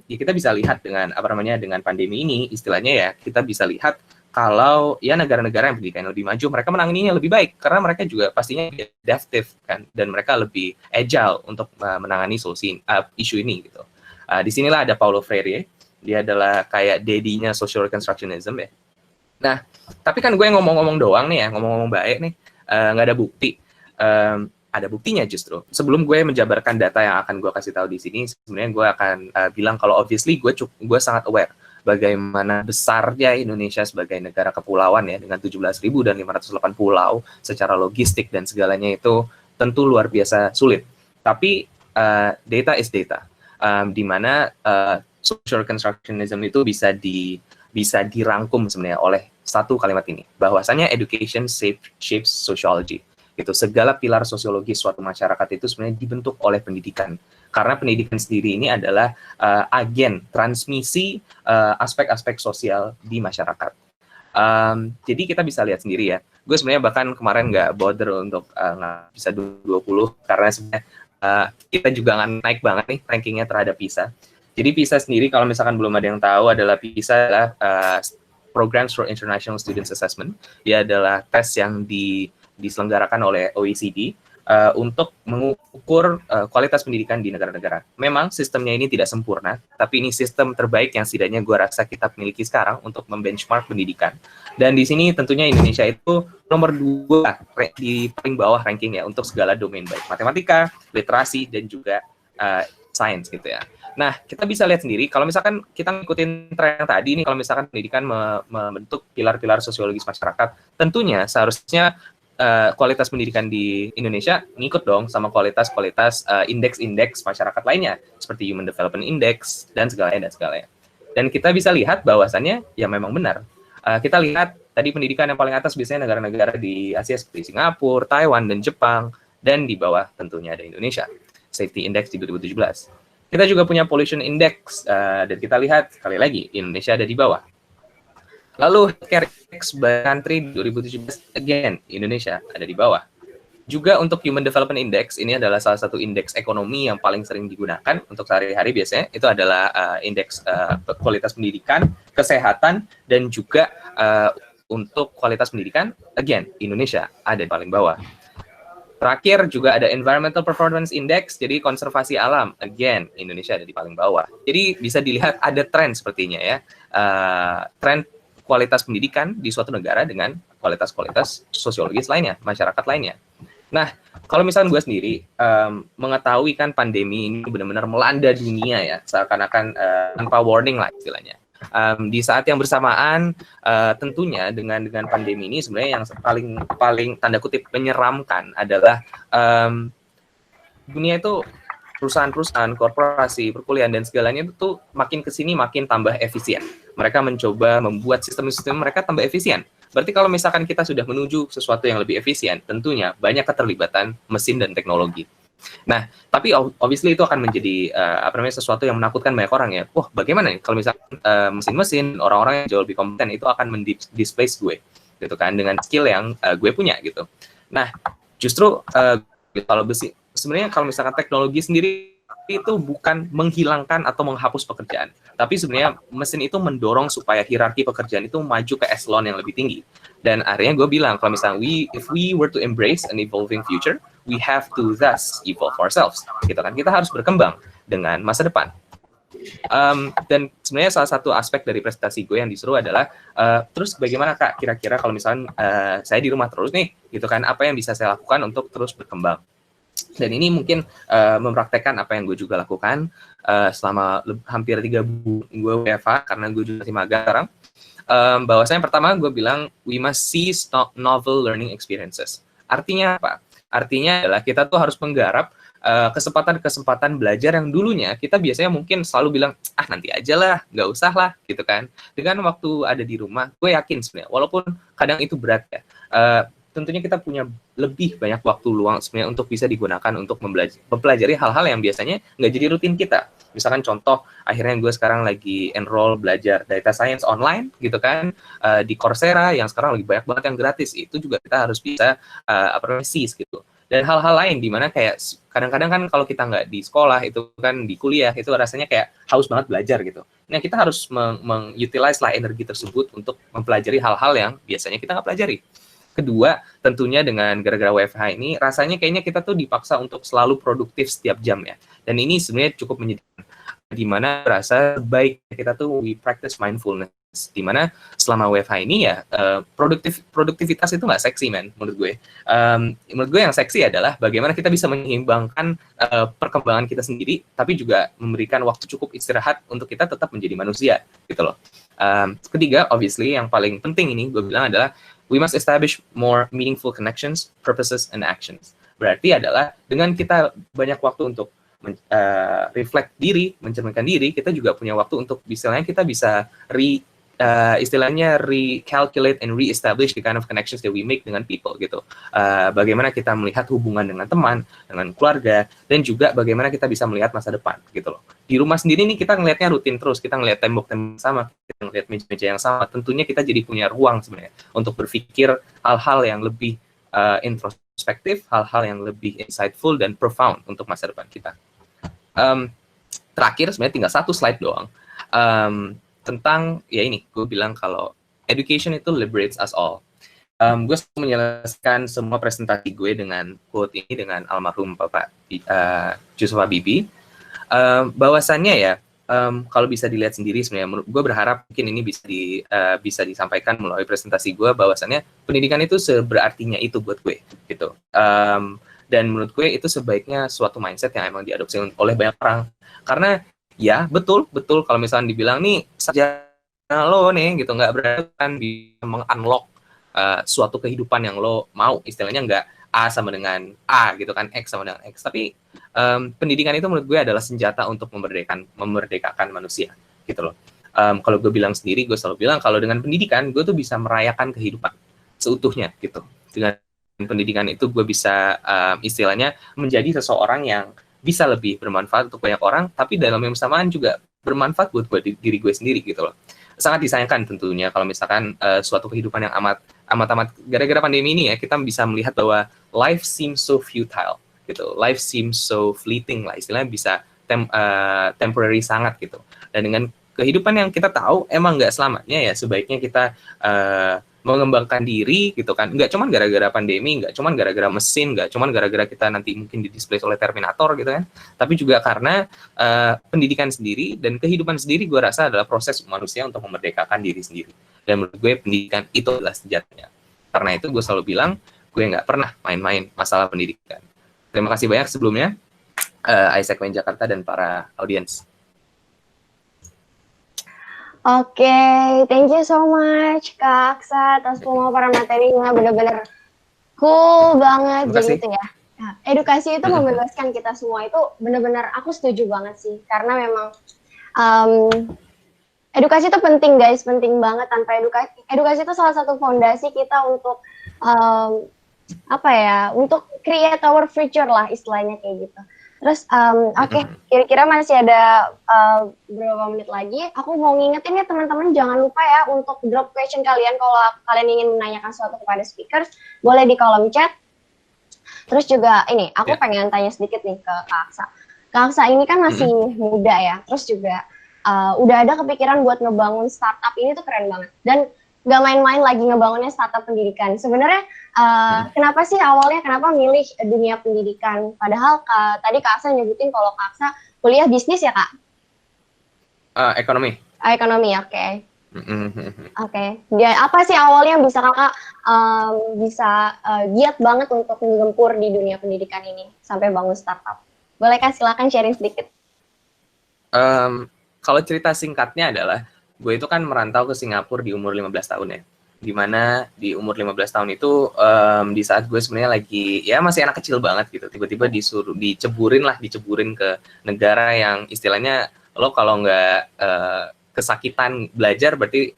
Ya kita bisa lihat dengan dengan pandemi ini, istilahnya ya kita bisa lihat kalau ya negara-negara yang pendidikan lebih maju, mereka menanganinya lebih baik karena mereka juga pastinya adaptive kan, dan mereka lebih agile untuk menangani solusi isu ini gitu. Disinilah ada Paulo Freire, dia adalah kayak dedinya social reconstructionism ya. Nah, tapi kan gue ngomong-ngomong doang nih ya, ngomong-ngomong baik nih, nggak ada bukti. Ada buktinya justru. Sebelum gue menjabarkan data yang akan gue kasih tahu di sini, sebenarnya gue akan bilang kalau obviously gue sangat aware bagaimana besarnya Indonesia sebagai negara kepulauan ya, dengan 17.508 pulau, secara logistik dan segalanya itu tentu luar biasa sulit. Tapi data is data, di mana social constructionism itu bisa dirangkum sebenarnya oleh satu kalimat ini, bahwasanya education shapes sociology. Gitu, segala pilar sosiologi suatu masyarakat itu sebenarnya dibentuk oleh pendidikan. Karena pendidikan sendiri ini adalah agen transmisi aspek-aspek sosial di masyarakat. Jadi kita bisa lihat sendiri ya. Gue sebenarnya bahkan kemarin nggak bother untuk PISA 2020 karena sebenarnya kita juga nggak naik banget nih rankingnya terhadap PISA. Jadi PISA sendiri kalau misalkan belum ada yang tahu adalah PISA adalah Programs for International Students Assessment. Dia adalah tes yang diselenggarakan oleh OECD untuk mengukur kualitas pendidikan di negara-negara. Memang sistemnya ini tidak sempurna, tapi ini sistem terbaik yang setidaknya gue rasa kita miliki sekarang untuk membenchmark pendidikan. Dan di sini tentunya Indonesia itu nomor 2 di paling bawah rankingnya untuk segala domain, baik matematika, literasi, dan juga sains gitu ya. Nah, kita bisa lihat sendiri, kalau misalkan kita ngikutin tren yang tadi, ini kalau misalkan pendidikan membentuk pilar-pilar sosiologis masyarakat, tentunya seharusnya kualitas pendidikan di Indonesia ngikut dong sama kualitas-kualitas indeks-indeks masyarakat lainnya, seperti Human Development Index, dan segalanya. Dan kita bisa lihat bahwasannya, ya memang benar. Kita lihat, tadi pendidikan yang paling atas biasanya negara-negara di Asia seperti Singapura, Taiwan, dan Jepang, dan di bawah tentunya ada Indonesia. Safety Index di 2017. Kita juga punya Pollution Index, dan kita lihat sekali lagi Indonesia ada di bawah. Lalu Healthcare Index by Country 2017, again Indonesia ada di bawah. Juga untuk Human Development Index, ini adalah salah satu indeks ekonomi yang paling sering digunakan untuk sehari-hari biasanya. Itu adalah indeks kualitas pendidikan, kesehatan, dan juga untuk kualitas pendidikan, again Indonesia ada di paling bawah. Terakhir juga ada Environmental Performance Index, jadi konservasi alam, again Indonesia ada di paling bawah. Jadi bisa dilihat ada tren sepertinya ya, tren kualitas pendidikan di suatu negara dengan kualitas-kualitas sosiologis lainnya, masyarakat lainnya. Nah, kalau misalnya gue sendiri mengetahui kan pandemi ini benar-benar melanda dunia ya, seakan-akan tanpa warning lah istilahnya. Di saat yang bersamaan, tentunya dengan pandemi ini sebenarnya yang paling tanda kutip menyeramkan adalah dunia itu perusahaan-perusahaan, korporasi, perkuliahan, dan segalanya itu makin kesini makin tambah efisien. Mereka mencoba membuat sistem-sistem mereka tambah efisien. Berarti kalau misalkan kita sudah menuju sesuatu yang lebih efisien, tentunya banyak keterlibatan mesin dan teknologi. Nah, tapi obviously itu akan menjadi sesuatu yang menakutkan banyak orang ya. Wah, bagaimana nih kalau misalkan mesin-mesin, orang-orang yang jauh lebih kompeten itu akan displace gue, gitu kan, dengan skill yang gue punya gitu. Nah, justru kalau sebenarnya kalau misalkan teknologi sendiri itu bukan menghilangkan atau menghapus pekerjaan, tapi sebenarnya mesin itu mendorong supaya hierarki pekerjaan itu maju ke eselon yang lebih tinggi. Dan akhirnya gue bilang kalau misalnya if we were to embrace an evolving future, we have to thus evolve ourselves, gitu kan. Kita harus berkembang dengan masa depan. Dan sebenarnya salah satu aspek dari prestasi gue yang disuruh adalah terus bagaimana Kak kira-kira kalau misalnya saya di rumah terus nih gitu kan, apa yang bisa saya lakukan untuk terus berkembang. Dan ini mungkin mempraktekkan apa yang gue juga lakukan selama hampir 3 bulan gue WFH karena gue juga masih magang sekarang. Bahwasanya pertama gue bilang we must seize novel learning experiences. Artinya apa? Artinya adalah kita tuh harus menggarap kesempatan-kesempatan belajar yang dulunya kita biasanya mungkin selalu bilang nanti aja lah, nggak usah lah gitu kan. Dengan waktu ada di rumah, gue yakin sebenarnya walaupun kadang itu berat ya, tentunya kita punya lebih banyak waktu luang sebenarnya untuk bisa digunakan untuk mempelajari hal-hal yang biasanya nggak jadi rutin kita. Misalkan contoh, akhirnya gue sekarang lagi enroll belajar data science online gitu kan, di Coursera yang sekarang lagi banyak banget yang gratis. Itu juga kita harus bisa seize gitu. Dan hal-hal lain di mana kayak kadang-kadang kan kalau kita nggak di sekolah itu kan di kuliah itu rasanya kayak haus banget belajar gitu. Nah kita harus mengutilize lah energi tersebut untuk mempelajari hal-hal yang biasanya kita nggak pelajari. Kedua, tentunya dengan gara-gara WFH ini rasanya kayaknya kita tuh dipaksa untuk selalu produktif setiap jam ya. Dan ini sebenarnya cukup menyedihkan. Di mana rasa baik kita tuh we practice mindfulness. Di mana selama WFH ini ya produktivitas itu nggak seksi man menurut gue. Menurut gue yang seksi adalah bagaimana kita bisa menyeimbangkan perkembangan kita sendiri tapi juga memberikan waktu cukup istirahat untuk kita tetap menjadi manusia gitu loh. Ketiga, obviously yang paling penting ini gue bilang adalah we must establish more meaningful connections, purposes, and actions. Berarti adalah dengan kita banyak waktu untuk reflect diri, mencerminkan diri, kita juga punya waktu untuk istilahnya kita bisa recalculate and re-establish the kind of connections that we make dengan people gitu. Bagaimana kita melihat hubungan dengan teman, dengan keluarga, dan juga bagaimana kita bisa melihat masa depan gitu loh. Di rumah sendiri nih kita ngelihatnya rutin terus, kita ngelihat tembok-tembok sama, kita ngelihat meja-meja yang sama. Tentunya kita jadi punya ruang sebenarnya untuk berpikir hal-hal yang lebih introspektif, hal-hal yang lebih insightful dan profound untuk masa depan kita. Terakhir sebenarnya tinggal satu slide doang. Tentang ya ini gue bilang kalau education itu liberates us all. Gue menyelesaikan semua presentasi gue dengan quote ini dengan almarhum Bapak Yusuf Habibie. Bahwasannya ya kalau bisa dilihat sendiri sebenarnya gue berharap mungkin ini bisa disampaikan melalui presentasi gue bahwasannya pendidikan itu seberartinya itu buat gue gitu. Dan menurut gue itu sebaiknya suatu mindset yang emang diadopsi oleh banyak orang karena ya betul kalau misalnya dibilang nih sarjana lo nih gitu nggak berarti kan bisa mengunlock suatu kehidupan yang lo mau, istilahnya nggak A sama dengan A gitu kan, X sama dengan X, tapi pendidikan itu menurut gue adalah senjata untuk memerdekakan manusia gitu loh. Kalau gue bilang sendiri, gue selalu bilang kalau dengan pendidikan gue tuh bisa merayakan kehidupan seutuhnya gitu. Dengan pendidikan itu gue bisa istilahnya menjadi seseorang yang bisa lebih bermanfaat untuk banyak orang, tapi dalam yang bersamaan juga bermanfaat buat diri gue sendiri gitu loh. Sangat disayangkan tentunya kalau misalkan suatu kehidupan yang amat gara-gara pandemi ini ya kita bisa melihat bahwa life seems so futile gitu, life seems so fleeting lah istilahnya, bisa temporary sangat gitu. Dan dengan kehidupan yang kita tahu emang nggak selamanya ya sebaiknya kita mengembangkan diri gitu kan, nggak cuman gara-gara pandemi, nggak cuman gara-gara mesin, nggak cuman gara-gara kita nanti mungkin di-displace oleh Terminator gitu kan, tapi juga karena pendidikan sendiri dan kehidupan sendiri gue rasa adalah proses manusia untuk memerdekakan diri sendiri. Dan menurut gue pendidikan itu adalah senjatanya. Karena itu gue selalu bilang gue nggak pernah main-main masalah pendidikan. Terima kasih banyak sebelumnya Isaac Wayne Jakarta dan para audiens. Oke, thank you so much Kak Aksa atas pemaparan materinya, benar-benar cool banget gitu ya. Nah, edukasi itu membebaskan kita semua, itu benar-benar aku setuju banget sih, karena memang edukasi itu penting guys, penting banget. Tanpa edukasi itu salah satu fondasi kita untuk untuk create our future lah istilahnya kayak gitu. Terus oke, kira-kira masih ada beberapa menit lagi. Aku mau ngingetin ya teman-teman, jangan lupa ya untuk drop question kalian kalau kalian ingin menanyakan sesuatu kepada speakers, boleh di kolom chat. Terus juga ini, aku pengen tanya sedikit nih ke Kak Aksa. Kak Aksa ini kan masih muda ya, terus juga udah ada kepikiran buat ngebangun startup ini tuh keren banget. Dan gak main-main lagi ngebangunnya startup pendidikan. Sebenarnya kenapa sih awalnya, kenapa milih dunia pendidikan? Padahal tadi Kak Aksa nyebutin kalau Kak Aksa kuliah bisnis ya Kak? Ekonomi. Ekonomi, oke. Mhm. Oke. Dia apa sih awalnya bisa kakak bisa giat banget untuk menggempur di dunia pendidikan ini sampai bangun startup? Boleh kak silakan sharing sedikit. Kalau cerita singkatnya adalah gue itu kan merantau ke Singapura di umur 15 tahun ya. Dimana di umur 15 tahun itu di saat gue sebenarnya lagi ya masih anak kecil banget gitu. Tiba-tiba diceburin ke negara yang istilahnya lo kalau nggak kesakitan belajar berarti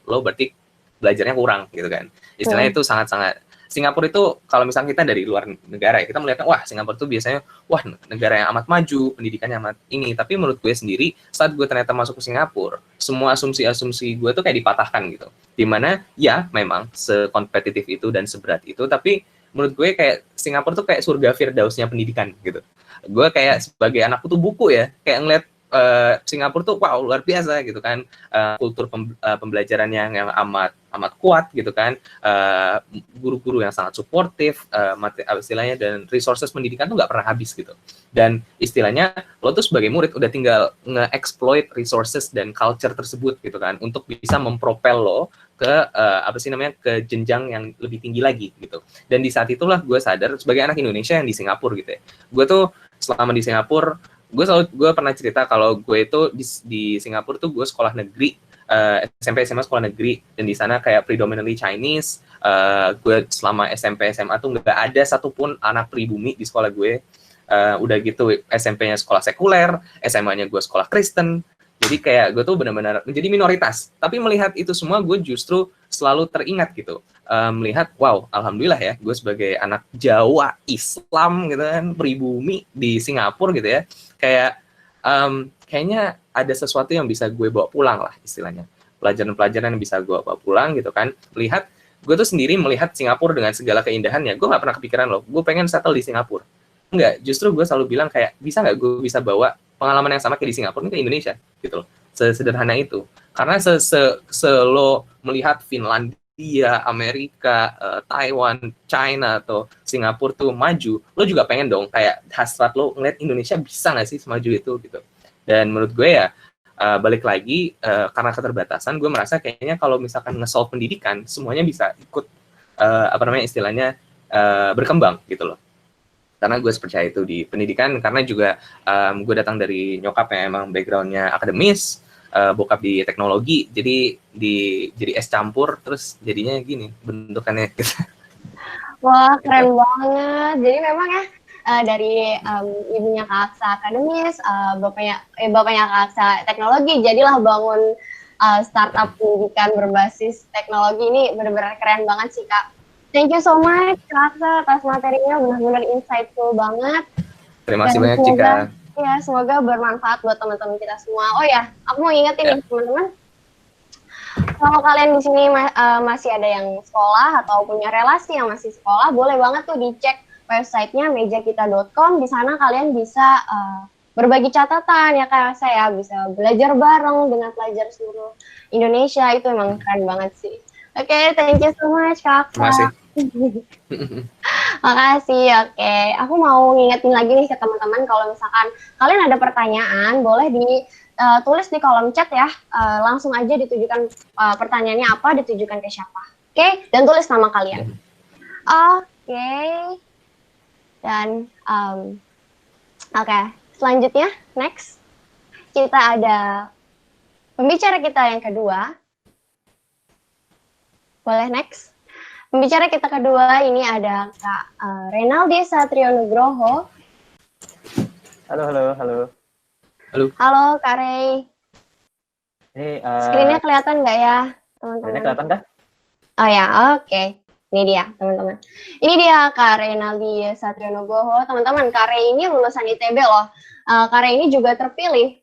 belajarnya kurang gitu kan. Istilahnya itu sangat-sangat Singapura itu kalau misalnya kita dari luar negara ya, kita melihatnya wah Singapura itu biasanya wah negara yang amat maju, pendidikannya amat ini. Tapi menurut gue sendiri saat gue ternyata masuk ke Singapura, semua asumsi-asumsi gue tuh kayak dipatahkan gitu. Dimana ya memang sekompetitif itu dan seberat itu, tapi menurut gue kayak Singapura tuh kayak surga Firdausnya pendidikan gitu. Gue kayak sebagai anak kutu buku ya, kayak ngeliat Singapura tuh wow luar biasa gitu kan, kultur pembelajaran yang amat kuat gitu kan, guru-guru yang sangat suportif, istilahnya dan resources pendidikan tuh nggak pernah habis gitu. Dan istilahnya lo tuh sebagai murid udah tinggal nge-exploit resources dan culture tersebut gitu kan untuk bisa mempropel lo ke ke jenjang yang lebih tinggi lagi gitu. Dan di saat itulah gue sadar sebagai anak Indonesia yang di Singapura gitu ya, gue tuh selama di Singapura gue pernah cerita kalau gue itu di Singapura tuh gue sekolah negeri, SMP SMA sekolah negeri, dan di sana kayak predominantly Chinese. Gue selama SMP SMA tuh nggak ada satupun anak pribumi di sekolah gue. Udah gitu SMP-nya sekolah sekuler, SMA-nya gue sekolah Kristen. Jadi kayak gue tuh benar-benar menjadi minoritas. Tapi melihat itu semua gue justru selalu teringat gitu. Melihat wow alhamdulillah ya gue sebagai anak Jawa Islam gitu kan pribumi di Singapura gitu ya, kayak kayaknya ada sesuatu yang bisa gue bawa pulang lah istilahnya, pelajaran-pelajaran yang bisa gue bawa pulang gitu kan. Melihat gue tuh sendiri melihat Singapura dengan segala keindahannya, gue nggak pernah kepikiran loh gue pengen settle di Singapura. Enggak, justru gue selalu bilang kayak bisa nggak gue bisa bawa pengalaman yang sama kayak di Singapura ini ke Indonesia gitu loh. Sesederhana itu. Karena lo melihat Finlandia, Amerika, Taiwan, China atau Singapura tuh maju, lo juga pengen dong kayak hasrat lo ngeliat Indonesia bisa nggak sih semaju itu gitu. Dan menurut gue ya balik lagi karena keterbatasan, gue merasa kayaknya kalau misalkan nge-solve pendidikan semuanya bisa ikut istilahnya berkembang gitu loh. Karena gue percaya itu di pendidikan, karena juga gue datang dari nyokap yang emang backgroundnya akademis, bokap di teknologi, jadi jadi es campur, terus jadinya gini bentukannya. Wah keren banget. Jadi memang ya dari ibunya Kak Aksa akademis, bapaknya Kak Aksa teknologi, jadilah bangun startup pendidikan berbasis teknologi. Ini benar-benar keren banget sih Kak. Thank you so much Kak Aksa atas materinya, benar-benar insightful banget. Terima kasih banyak Cika. Ya, semoga bermanfaat buat teman-teman kita semua. Oh ya, aku mau ingetin nih teman-teman, kalau kalian di sini masih ada yang sekolah atau punya relasi yang masih sekolah, boleh banget tuh dicek websitenya mejakita.com. Di sana kalian bisa berbagi catatan ya Kak saya, bisa belajar bareng dengan pelajar seluruh Indonesia. Itu emang keren banget sih. Oke, thank you so much Kak. Terima kasih. Makasih. Oke, aku mau ngingetin lagi nih ke teman-teman, kalau misalkan kalian ada pertanyaan, boleh tulis di kolom chat ya. Langsung aja ditujukan pertanyaannya apa, ditujukan ke siapa. Oke, dan tulis nama kalian. Oke. Dan oke, selanjutnya next kita ada pembicara kita yang kedua. Boleh next. Pembicara kita kedua ini ada Kak Renaldi Satrio Nugroho. Halo. Halo Kak Rey. Ini Screen-nya kelihatan nggak ya, teman-teman? ini kelihatan kah? Oh ya, oke. Ini dia, teman-teman. Ini dia Kak Renaldi Satrio Nugroho. Teman-teman, Kak Rey ini lulusan ITB loh. Kak Rey ini juga terpilih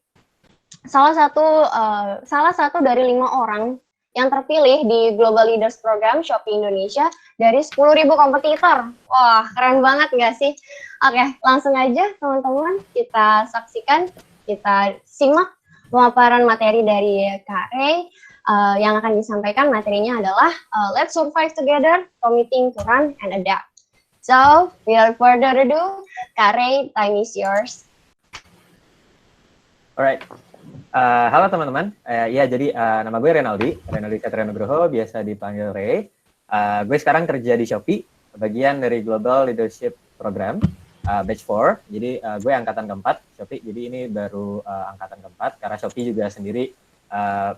salah satu dari 5 orang yang terpilih di Global Leaders Program Shopee Indonesia dari 10.000 kompetitor. Wah, keren banget nggak sih? Oke, langsung aja teman-teman kita saksikan, kita simak pemaparan materi dari Kak Rey. Yang akan disampaikan materinya adalah Let's Survive Together, Committing to Run and Adapt. So, without further ado, Kak Rey, time is yours. Alright. Halo teman-teman, nama gue Renaldi Satria Nugroho, biasa dipanggil Ray. Gue sekarang kerja di Shopee, bagian dari Global Leadership Program, Batch 4. Jadi gue angkatan keempat Shopee, jadi ini baru angkatan keempat, karena Shopee juga sendiri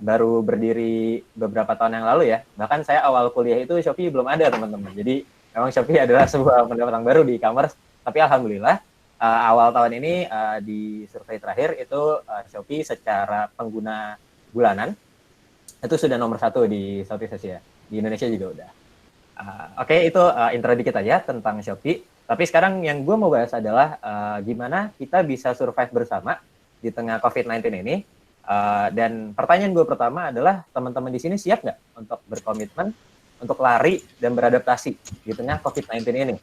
baru berdiri beberapa tahun yang lalu ya. Bahkan saya awal kuliah itu Shopee belum ada teman-teman, jadi memang Shopee adalah sebuah pendapatan baru di e-commerce, tapi alhamdulillah awal tahun ini di survei terakhir itu Shopee secara pengguna bulanan itu sudah nomor 1 di Southeast Asia. Di Indonesia juga udah. Oke, itu intro dikit aja tentang Shopee. Tapi sekarang yang gue mau bahas adalah gimana kita bisa survive bersama di tengah COVID-19 ini. Dan pertanyaan gue pertama adalah, teman-teman di sini siap nggak untuk berkomitmen, untuk lari dan beradaptasi di tengah COVID-19 ini?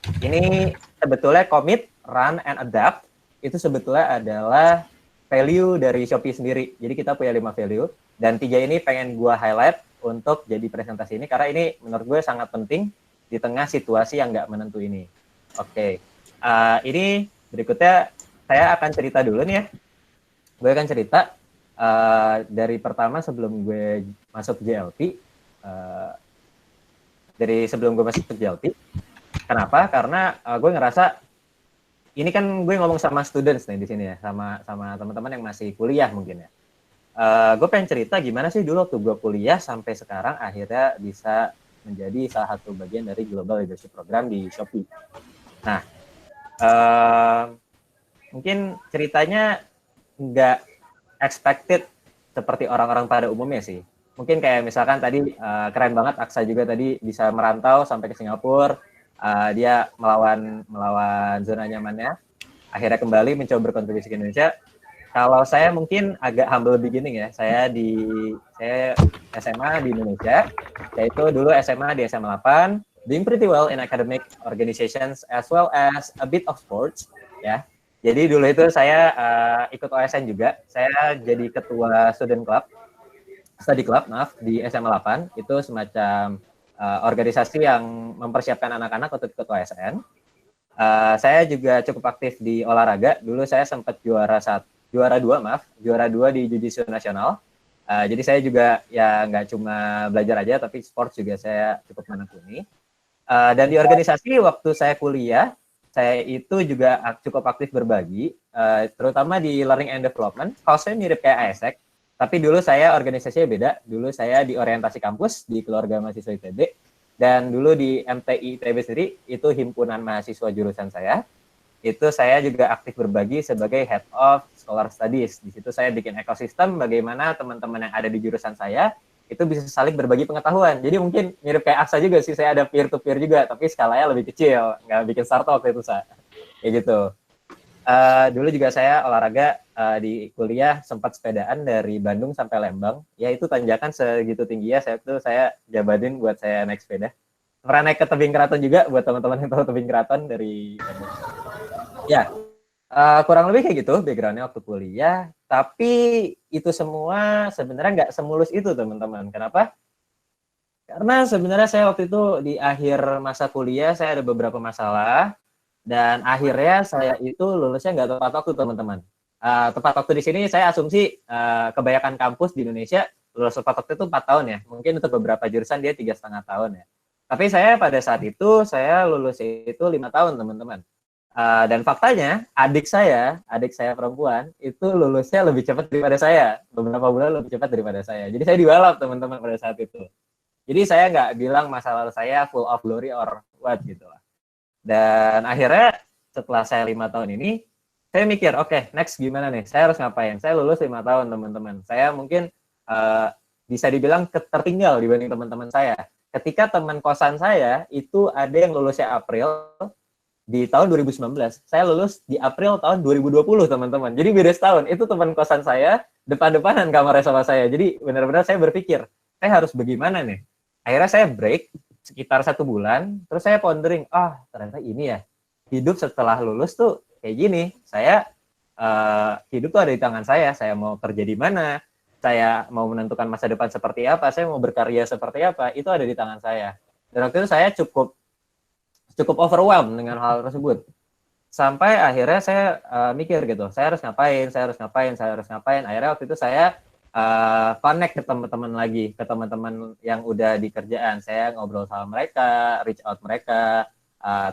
Ini sebetulnya commit, run, and adapt, itu sebetulnya adalah value dari Shopee sendiri. Jadi kita punya 5 value, dan 3 ini pengen gue highlight untuk jadi presentasi ini, karena ini menurut gue sangat penting di tengah situasi yang nggak menentu ini. Oke, ini berikutnya saya akan cerita dulu nih ya. Gue akan cerita dari pertama sebelum gue masuk JLT, dari sebelum gue masuk ke JLT. Kenapa? Karena gue ngerasa ini kan gue ngomong sama students nih di sini ya, sama teman-teman yang masih kuliah mungkin ya. Gue pengen cerita gimana sih dulu waktu gue kuliah sampai sekarang akhirnya bisa menjadi salah satu bagian dari Global Leadership Program di Shopee. Nah, mungkin ceritanya nggak expected seperti orang-orang pada umumnya sih. Mungkin kayak misalkan tadi keren banget Aksa juga tadi bisa merantau sampai ke Singapura. Dia melawan zona nyamannya, akhirnya kembali mencoba berkontribusi ke Indonesia. Kalau saya mungkin agak humble beginning ya, saya SMA di Indonesia, yaitu dulu SMA di SMA 8, doing pretty well in academic organizations as well as a bit of sports ya. Jadi dulu itu saya ikut OSN juga, saya jadi ketua study club di SMA 8, itu semacam organisasi yang mempersiapkan anak-anak untuk ikut OSN. Saya juga cukup aktif di olahraga. Dulu saya sempat juara 2 di Jiu-Jitsu nasional. Jadi saya juga ya nggak cuma belajar aja, tapi sport juga saya cukup menekuni. Dan di organisasi waktu saya kuliah, saya itu juga cukup aktif berbagi, terutama di learning and development. Kalau saya mirip kayak Isaac, tapi dulu saya organisasinya beda. Dulu saya di orientasi kampus di Keluarga Mahasiswa ITB, dan dulu di MTI ITB sendiri itu himpunan mahasiswa jurusan saya. Itu saya juga aktif berbagi sebagai Head of Scholar Studies. Di situ saya bikin ekosistem bagaimana teman-teman yang ada di jurusan saya itu bisa saling berbagi pengetahuan. Jadi mungkin mirip kayak Aksa juga sih, saya ada peer-to-peer juga, tapi skalanya lebih kecil, nggak bikin startup waktu itu, kayak gitu. Dulu juga saya olahraga di kuliah, sempat sepedaan dari Bandung sampai Lembang. Ya itu tanjakan segitu tinggi ya, saya jabatin buat saya naik sepeda. Pernah naik ke Tebing Keraton juga buat teman-teman yang tahu Tebing Keraton dari Bandung. Ya, kurang lebih kayak gitu background-nya waktu kuliah. Tapi itu semua sebenarnya nggak semulus itu teman-teman. Kenapa? Karena sebenarnya saya waktu itu di akhir masa kuliah saya ada beberapa masalah. Dan akhirnya saya itu lulusnya nggak tepat waktu teman-teman. Tepat waktu di sini saya asumsi kebanyakan kampus di Indonesia lulus tepat waktu itu 4 tahun ya. Mungkin untuk beberapa jurusan dia 3,5 tahun ya. Tapi saya pada saat itu saya lulus itu 5 tahun teman-teman. Dan faktanya adik saya perempuan itu lulusnya lebih cepat daripada saya, beberapa bulan lebih cepat daripada saya. Jadi saya dibalap teman-teman pada saat itu. Jadi saya nggak bilang masa lalu saya full of glory or what gitu lah. Dan akhirnya setelah saya 5 tahun ini, saya mikir, oke, next gimana nih? Saya harus ngapain? Saya lulus 5 tahun, teman-teman. Saya mungkin bisa dibilang tertinggal dibanding teman-teman saya. Ketika teman kosan saya, itu ada yang lulusnya April di tahun 2019. Saya lulus di April tahun 2020, teman-teman. Jadi beda setahun. Itu teman kosan saya, depan-depanan kamarnya sama saya. Jadi benar-benar saya berpikir, saya harus bagaimana nih? Akhirnya saya break, sekitar 1 bulan, terus saya pondering, ternyata ini ya, hidup setelah lulus tuh kayak gini. Saya hidup tuh ada di tangan saya mau kerja di mana, saya mau menentukan masa depan seperti apa, saya mau berkarya seperti apa, itu ada di tangan saya. Dan waktu itu saya cukup overwhelmed dengan hal tersebut. sampai akhirnya saya mikir gitu, saya harus ngapain. Akhirnya waktu itu saya connect ke teman-teman lagi, ke teman-teman yang udah di kerjaan. Saya ngobrol sama mereka, reach out mereka,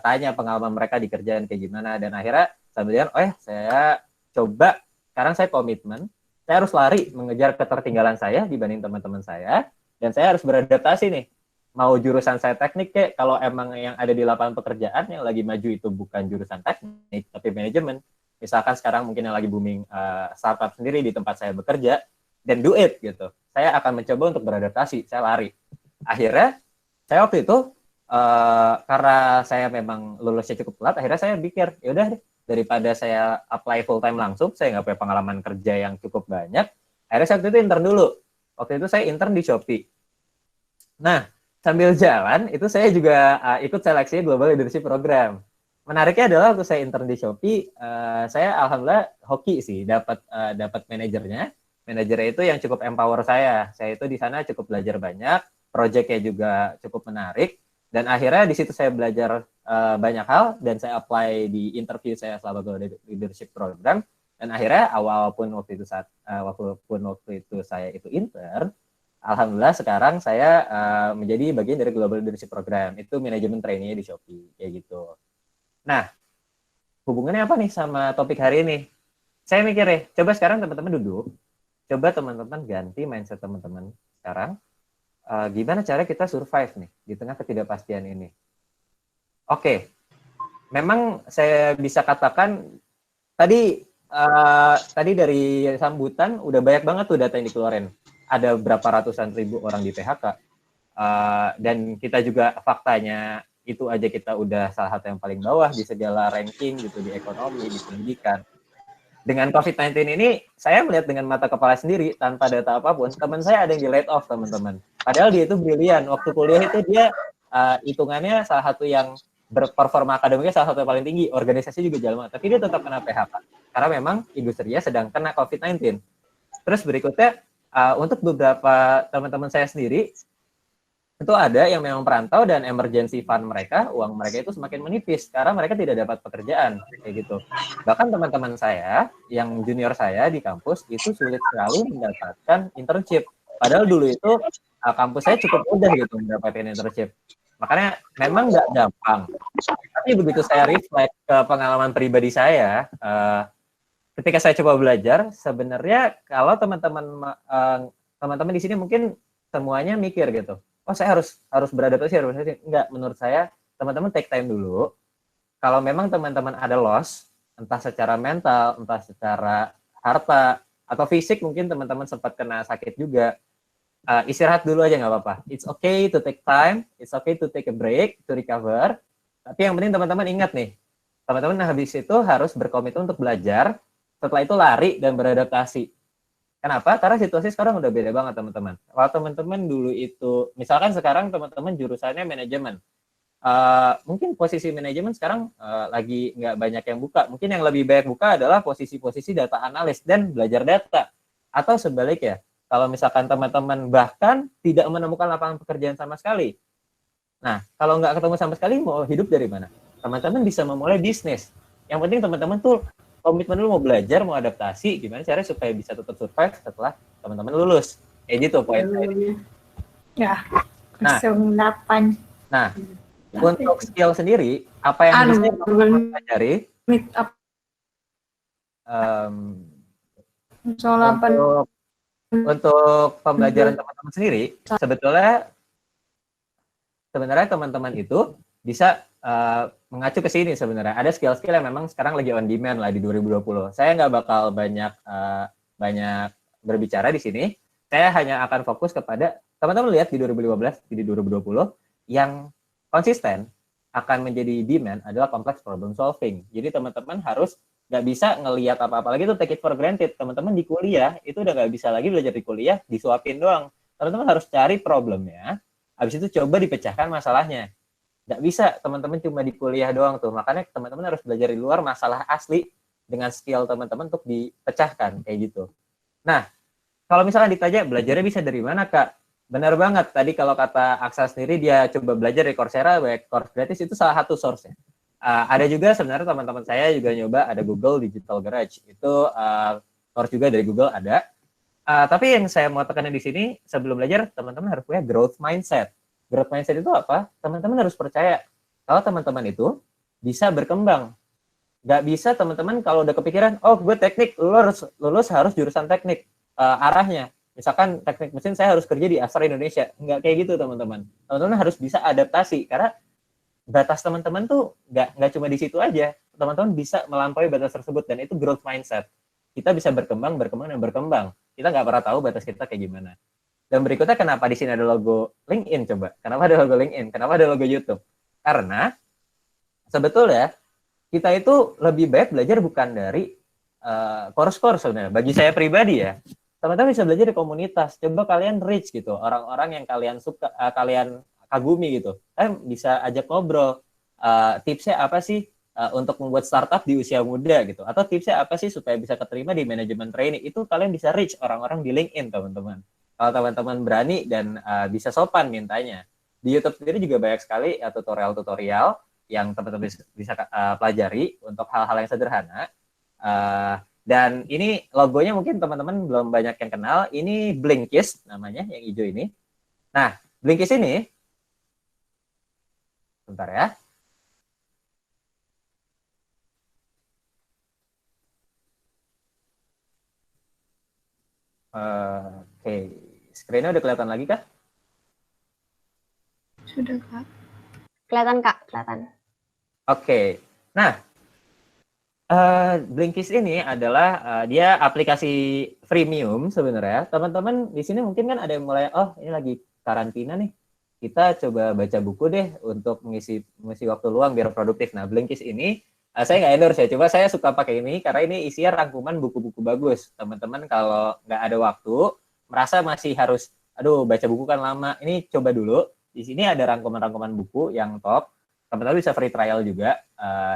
tanya pengalaman mereka di kerjaan kayak gimana, dan akhirnya kemudian saya coba, sekarang saya komitmen, saya harus lari mengejar ketertinggalan saya dibanding teman-teman saya, dan saya harus beradaptasi nih. Mau jurusan saya teknik kayak, kalau emang yang ada di lapangan pekerjaan yang lagi maju itu bukan jurusan teknik tapi manajemen, misalkan sekarang mungkin yang lagi booming startup sendiri di tempat saya bekerja, dan do it gitu. Saya akan mencoba untuk beradaptasi, saya lari. Akhirnya saya waktu itu karena saya memang lulusnya cukup telat, akhirnya saya pikir ya udah deh, daripada saya apply full time langsung, saya nggak punya pengalaman kerja yang cukup banyak. Akhirnya saya waktu itu intern dulu. Waktu itu saya intern di Shopee. Nah, sambil jalan itu saya juga ikut seleksi Global Leadership Program. Menariknya adalah waktu saya intern di Shopee, saya alhamdulillah hoki sih dapat manajernya. Manajernya itu yang cukup empower saya. Saya itu di sana cukup belajar banyak, proyeknya juga cukup menarik, dan akhirnya di situ saya belajar banyak hal, dan saya apply di interview saya selama Global Leadership Program. Dan akhirnya walaupun waktu itu saya itu intern, alhamdulillah sekarang saya menjadi bagian dari Global Leadership Program. Itu manajemen trainee di Shopee kayak gitu. Nah, hubungannya apa nih sama topik hari ini? Saya mikir coba sekarang teman-teman duduk, coba teman-teman ganti mindset teman-teman sekarang. Gimana cara kita survive nih di tengah ketidakpastian ini? Oke, memang saya bisa katakan tadi dari sambutan udah banyak banget tuh data yang dikeluarin. Ada berapa ratusan ribu orang di PHK, dan kita juga faktanya itu aja kita udah salah satu yang paling bawah di segala ranking gitu, di ekonomi, di pendidikan. Dengan COVID-19 ini, saya melihat dengan mata kepala sendiri tanpa data apapun, teman saya ada yang di laid off, teman-teman. Padahal dia itu brilian. Waktu kuliah itu dia hitungannya salah satu yang berperforma akademiknya salah satu yang paling tinggi, organisasi juga jalan, tapi dia tetap kena PHK karena memang industrinya sedang kena COVID-19. Terus berikutnya, untuk beberapa teman-teman saya sendiri, itu ada yang memang perantau dan emergency fund mereka, uang mereka itu semakin menipis karena mereka tidak dapat pekerjaan kayak gitu. Bahkan teman-teman saya yang junior saya di kampus itu sulit sekali mendapatkan internship. Padahal dulu itu kampus saya cukup mudah gitu mendapatkan internship. Makanya memang nggak gampang. Tapi begitu saya reflect ke pengalaman pribadi saya, ketika saya coba belajar, sebenarnya kalau teman-teman di sini mungkin semuanya mikir gitu, oh saya harus beradaptasi, enggak. Menurut saya teman-teman take time dulu. Kalau memang teman-teman ada loss, entah secara mental, entah secara harta atau fisik, mungkin teman-teman sempat kena sakit juga, istirahat dulu aja nggak apa-apa. It's okay to take time, it's okay to take a break, to recover. Tapi yang penting teman-teman ingat nih, teman-teman habis itu harus berkomitmen untuk belajar. Setelah itu lari dan beradaptasi. Kenapa? Karena situasi sekarang udah beda banget, teman-teman. Kalau teman-teman dulu itu, misalkan sekarang teman-teman jurusannya manajemen, mungkin posisi manajemen sekarang lagi nggak banyak yang buka. Mungkin yang lebih banyak buka adalah posisi-posisi data analis dan belajar data. Atau sebaliknya, kalau misalkan teman-teman bahkan tidak menemukan lapangan pekerjaan sama sekali. Nah, kalau nggak ketemu sama sekali, mau hidup dari mana? Teman-teman bisa memulai bisnis. Yang penting teman-teman tuh komitmen dulu, mau belajar, mau adaptasi, gimana caranya supaya bisa tetap survive setelah teman-teman lulus. Kayak gitu poin saya. Ya, 08. Nah, untuk skill sendiri, apa yang bisa teman-teman pelajari? Untuk pembelajaran teman-teman sendiri, sebenarnya teman-teman itu bisa mengacu ke sini sebenarnya. Ada skill-skill yang memang sekarang lagi on demand lah di 2020. Saya nggak bakal banyak berbicara di sini. Saya hanya akan fokus kepada teman-teman lihat di 2015, di 2020 yang konsisten akan menjadi demand adalah complex problem solving. Jadi teman-teman harus nggak bisa ngelihat apa-apa lagi itu take it for granted. Teman-teman di kuliah itu udah nggak bisa lagi belajar di kuliah disuapin doang. Teman-teman harus cari problemnya, habis itu coba dipecahkan masalahnya. Nggak bisa teman-teman cuma di kuliah doang tuh. Makanya teman-teman harus belajar di luar masalah asli dengan skill teman-teman untuk dipecahkan kayak gitu. Nah, kalau misalnya ditanya belajarnya bisa dari mana, Kak? Benar banget. Tadi kalau kata Aksa sendiri dia coba belajar di Coursera, course gratis itu salah satu source-nya. Ada juga sebenarnya teman-teman saya juga nyoba ada Google Digital Garage. Itu course juga dari Google ada. Tapi yang saya mau tekanin di sini sebelum belajar teman-teman harus punya growth mindset. Growth mindset itu apa? Teman-teman harus percaya kalau teman-teman itu bisa berkembang. Nggak bisa teman-teman kalau udah kepikiran, oh gue teknik, lulus harus jurusan teknik arahnya. Misalkan teknik mesin saya harus kerja di Astra Indonesia. Nggak kayak gitu teman-teman. Teman-teman harus bisa adaptasi karena batas teman-teman tuh nggak cuma di situ aja. Teman-teman bisa melampaui batas tersebut dan itu growth mindset. Kita bisa berkembang, dan berkembang. Kita nggak pernah tahu batas kita kayak gimana. Dan berikutnya kenapa di sini ada logo LinkedIn coba? Kenapa ada logo LinkedIn? Kenapa ada logo YouTube? Karena sebetulnya kita itu lebih baik belajar bukan dari course-course sebenarnya. Bagi saya pribadi ya, teman-teman bisa belajar di komunitas. Coba kalian reach gitu, orang-orang yang kalian suka, kalian kagumi gitu. Kalian bisa ajak ngobrol. Tipsnya apa sih untuk membuat startup di usia muda gitu? Atau tipsnya apa sih supaya bisa keterima di manajemen training? Itu kalian bisa reach orang-orang di LinkedIn, teman-teman. Kalau teman-teman berani dan bisa sopan mintanya. Di YouTube sendiri juga banyak sekali tutorial-tutorial yang teman-teman bisa pelajari untuk hal-hal yang sederhana. Dan ini logonya mungkin teman-teman belum banyak yang kenal. Ini Blinkist namanya, yang hijau ini. Nah, Blinkist ini, bentar ya. Oke, screen-nya udah kelihatan lagi kah? Sudah, Kak. Kelihatan Kak, kelihatan. Oke, nah Blinkist ini adalah dia aplikasi freemium sebenarnya. Teman-teman di sini mungkin kan ada yang mulai, oh ini lagi karantina nih, kita coba baca buku deh untuk mengisi waktu luang biar produktif. Nah Blinkist ini saya nggak endorse ya, coba saya suka pakai ini karena ini isinya rangkuman buku-buku bagus. Teman-teman kalau nggak ada waktu, merasa masih harus, aduh baca buku kan lama, ini coba dulu. Di sini ada rangkuman-rangkuman buku yang top. Teman-teman bisa free trial juga.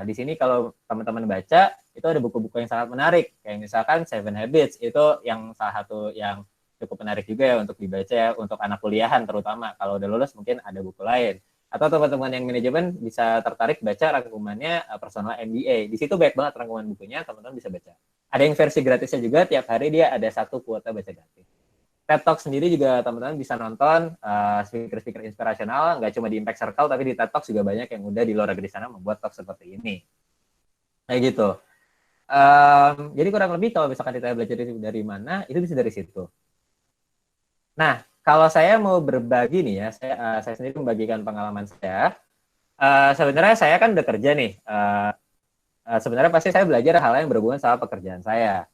Di sini kalau teman-teman baca, itu ada buku-buku yang sangat menarik. Kayak misalkan Seven Habits, itu yang salah satu yang cukup menarik juga ya untuk dibaca ya, untuk anak kuliahan terutama. Kalau udah lulus mungkin ada buku lain. Atau teman-teman yang manajemen bisa tertarik baca rangkumannya personal MBA. Di situ banyak banget rangkuman bukunya, teman-teman bisa baca. Ada yang versi gratisnya juga, tiap hari dia ada 1 kuota baca gratis. TED Talk sendiri juga teman-teman bisa nonton speaker-speaker inspirasional, nggak cuma di Impact Circle, tapi di TED Talk juga banyak yang udah di luar negeri sana membuat talk seperti ini. Kayak gitu. Jadi kurang lebih kalau misalkan kita belajar dari mana, itu bisa dari situ. Nah, kalau saya mau berbagi nih ya, saya sendiri membagikan pengalaman saya. Sebenarnya saya kan udah kerja nih. Sebenarnya pasti saya belajar hal yang berhubungan sama pekerjaan saya.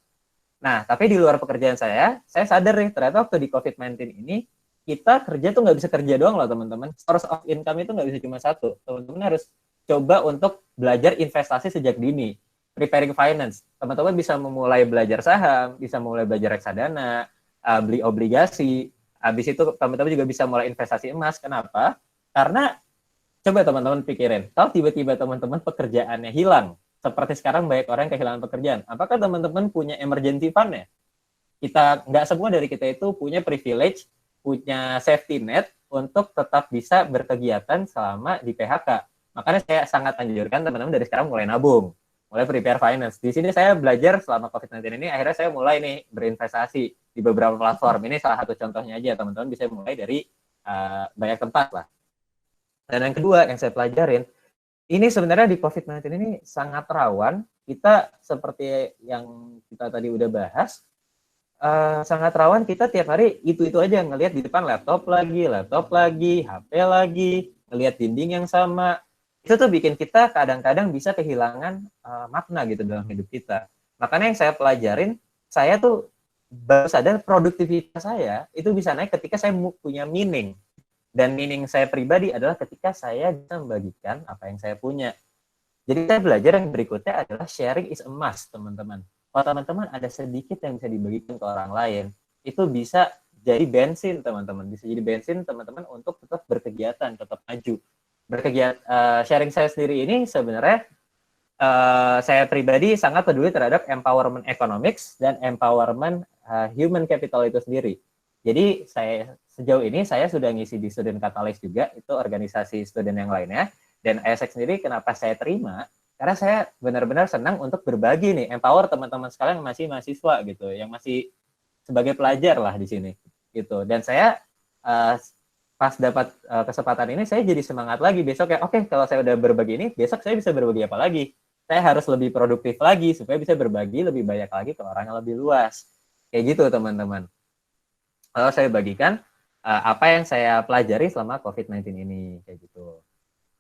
Nah, tapi di luar pekerjaan saya sadar nih, ternyata waktu di COVID-19 ini, kita kerja tuh nggak bisa kerja doang loh, teman-teman. Source of income itu nggak bisa cuma satu. Teman-teman harus coba untuk belajar investasi sejak dini. Preparing finance. Teman-teman bisa memulai belajar saham, bisa mulai belajar reksadana, beli obligasi. Habis itu teman-teman juga bisa mulai investasi emas. Kenapa? Karena, coba teman-teman pikirin, kalau tiba-tiba teman-teman pekerjaannya hilang, seperti sekarang banyak orang yang kehilangan pekerjaan. Apakah teman-teman punya emergency fund ya? Kita nggak semua dari kita itu punya privilege, punya safety net untuk tetap bisa berkegiatan selama di PHK. Makanya saya sangat anjurkan teman-teman dari sekarang mulai nabung, mulai prepare finance. Di sini saya belajar selama COVID-19 ini, akhirnya saya mulai nih berinvestasi di beberapa platform. Ini salah satu contohnya aja, teman-teman bisa mulai dari banyak tempat lah. Dan yang kedua yang saya pelajarin, ini sebenarnya di COVID-19 ini sangat rawan. Kita seperti yang kita tadi udah bahas, sangat rawan kita tiap hari itu aja ngelihat di depan laptop lagi, HP lagi, ngelihat dinding yang sama. Itu tuh bikin kita kadang-kadang bisa kehilangan makna gitu dalam hidup kita. Makanya yang saya pelajarin, saya tuh baru sadar produktivitas saya itu bisa naik ketika saya punya meaning. Dan meaning saya pribadi adalah ketika saya bisa membagikan apa yang saya punya. Jadi saya belajar yang berikutnya adalah sharing is a must, teman-teman. Kalau teman-teman ada sedikit yang bisa dibagikan ke orang lain, itu bisa jadi bensin, teman-teman. Bisa jadi bensin, teman-teman, untuk tetap berkegiatan, tetap maju. Sharing saya sendiri ini sebenarnya saya pribadi sangat peduli terhadap empowerment economics dan empowerment human capital itu sendiri. Jadi sejauh ini saya sudah ngisi di Student Catalyst juga, itu organisasi student yang lainnya. Dan ISEC sendiri kenapa saya terima? Karena saya benar-benar senang untuk berbagi nih, empower teman-teman sekalian yang masih mahasiswa gitu, yang masih sebagai pelajar lah di sini gitu. Dan saya pas dapat kesempatan ini, saya jadi semangat lagi besok ya. Oke, kalau saya udah berbagi ini, besok saya bisa berbagi apa lagi? Saya harus lebih produktif lagi supaya bisa berbagi lebih banyak lagi ke orang yang lebih luas. Kayak gitu teman-teman. Kalau saya bagikan apa yang saya pelajari selama COVID-19 ini, kayak gitu.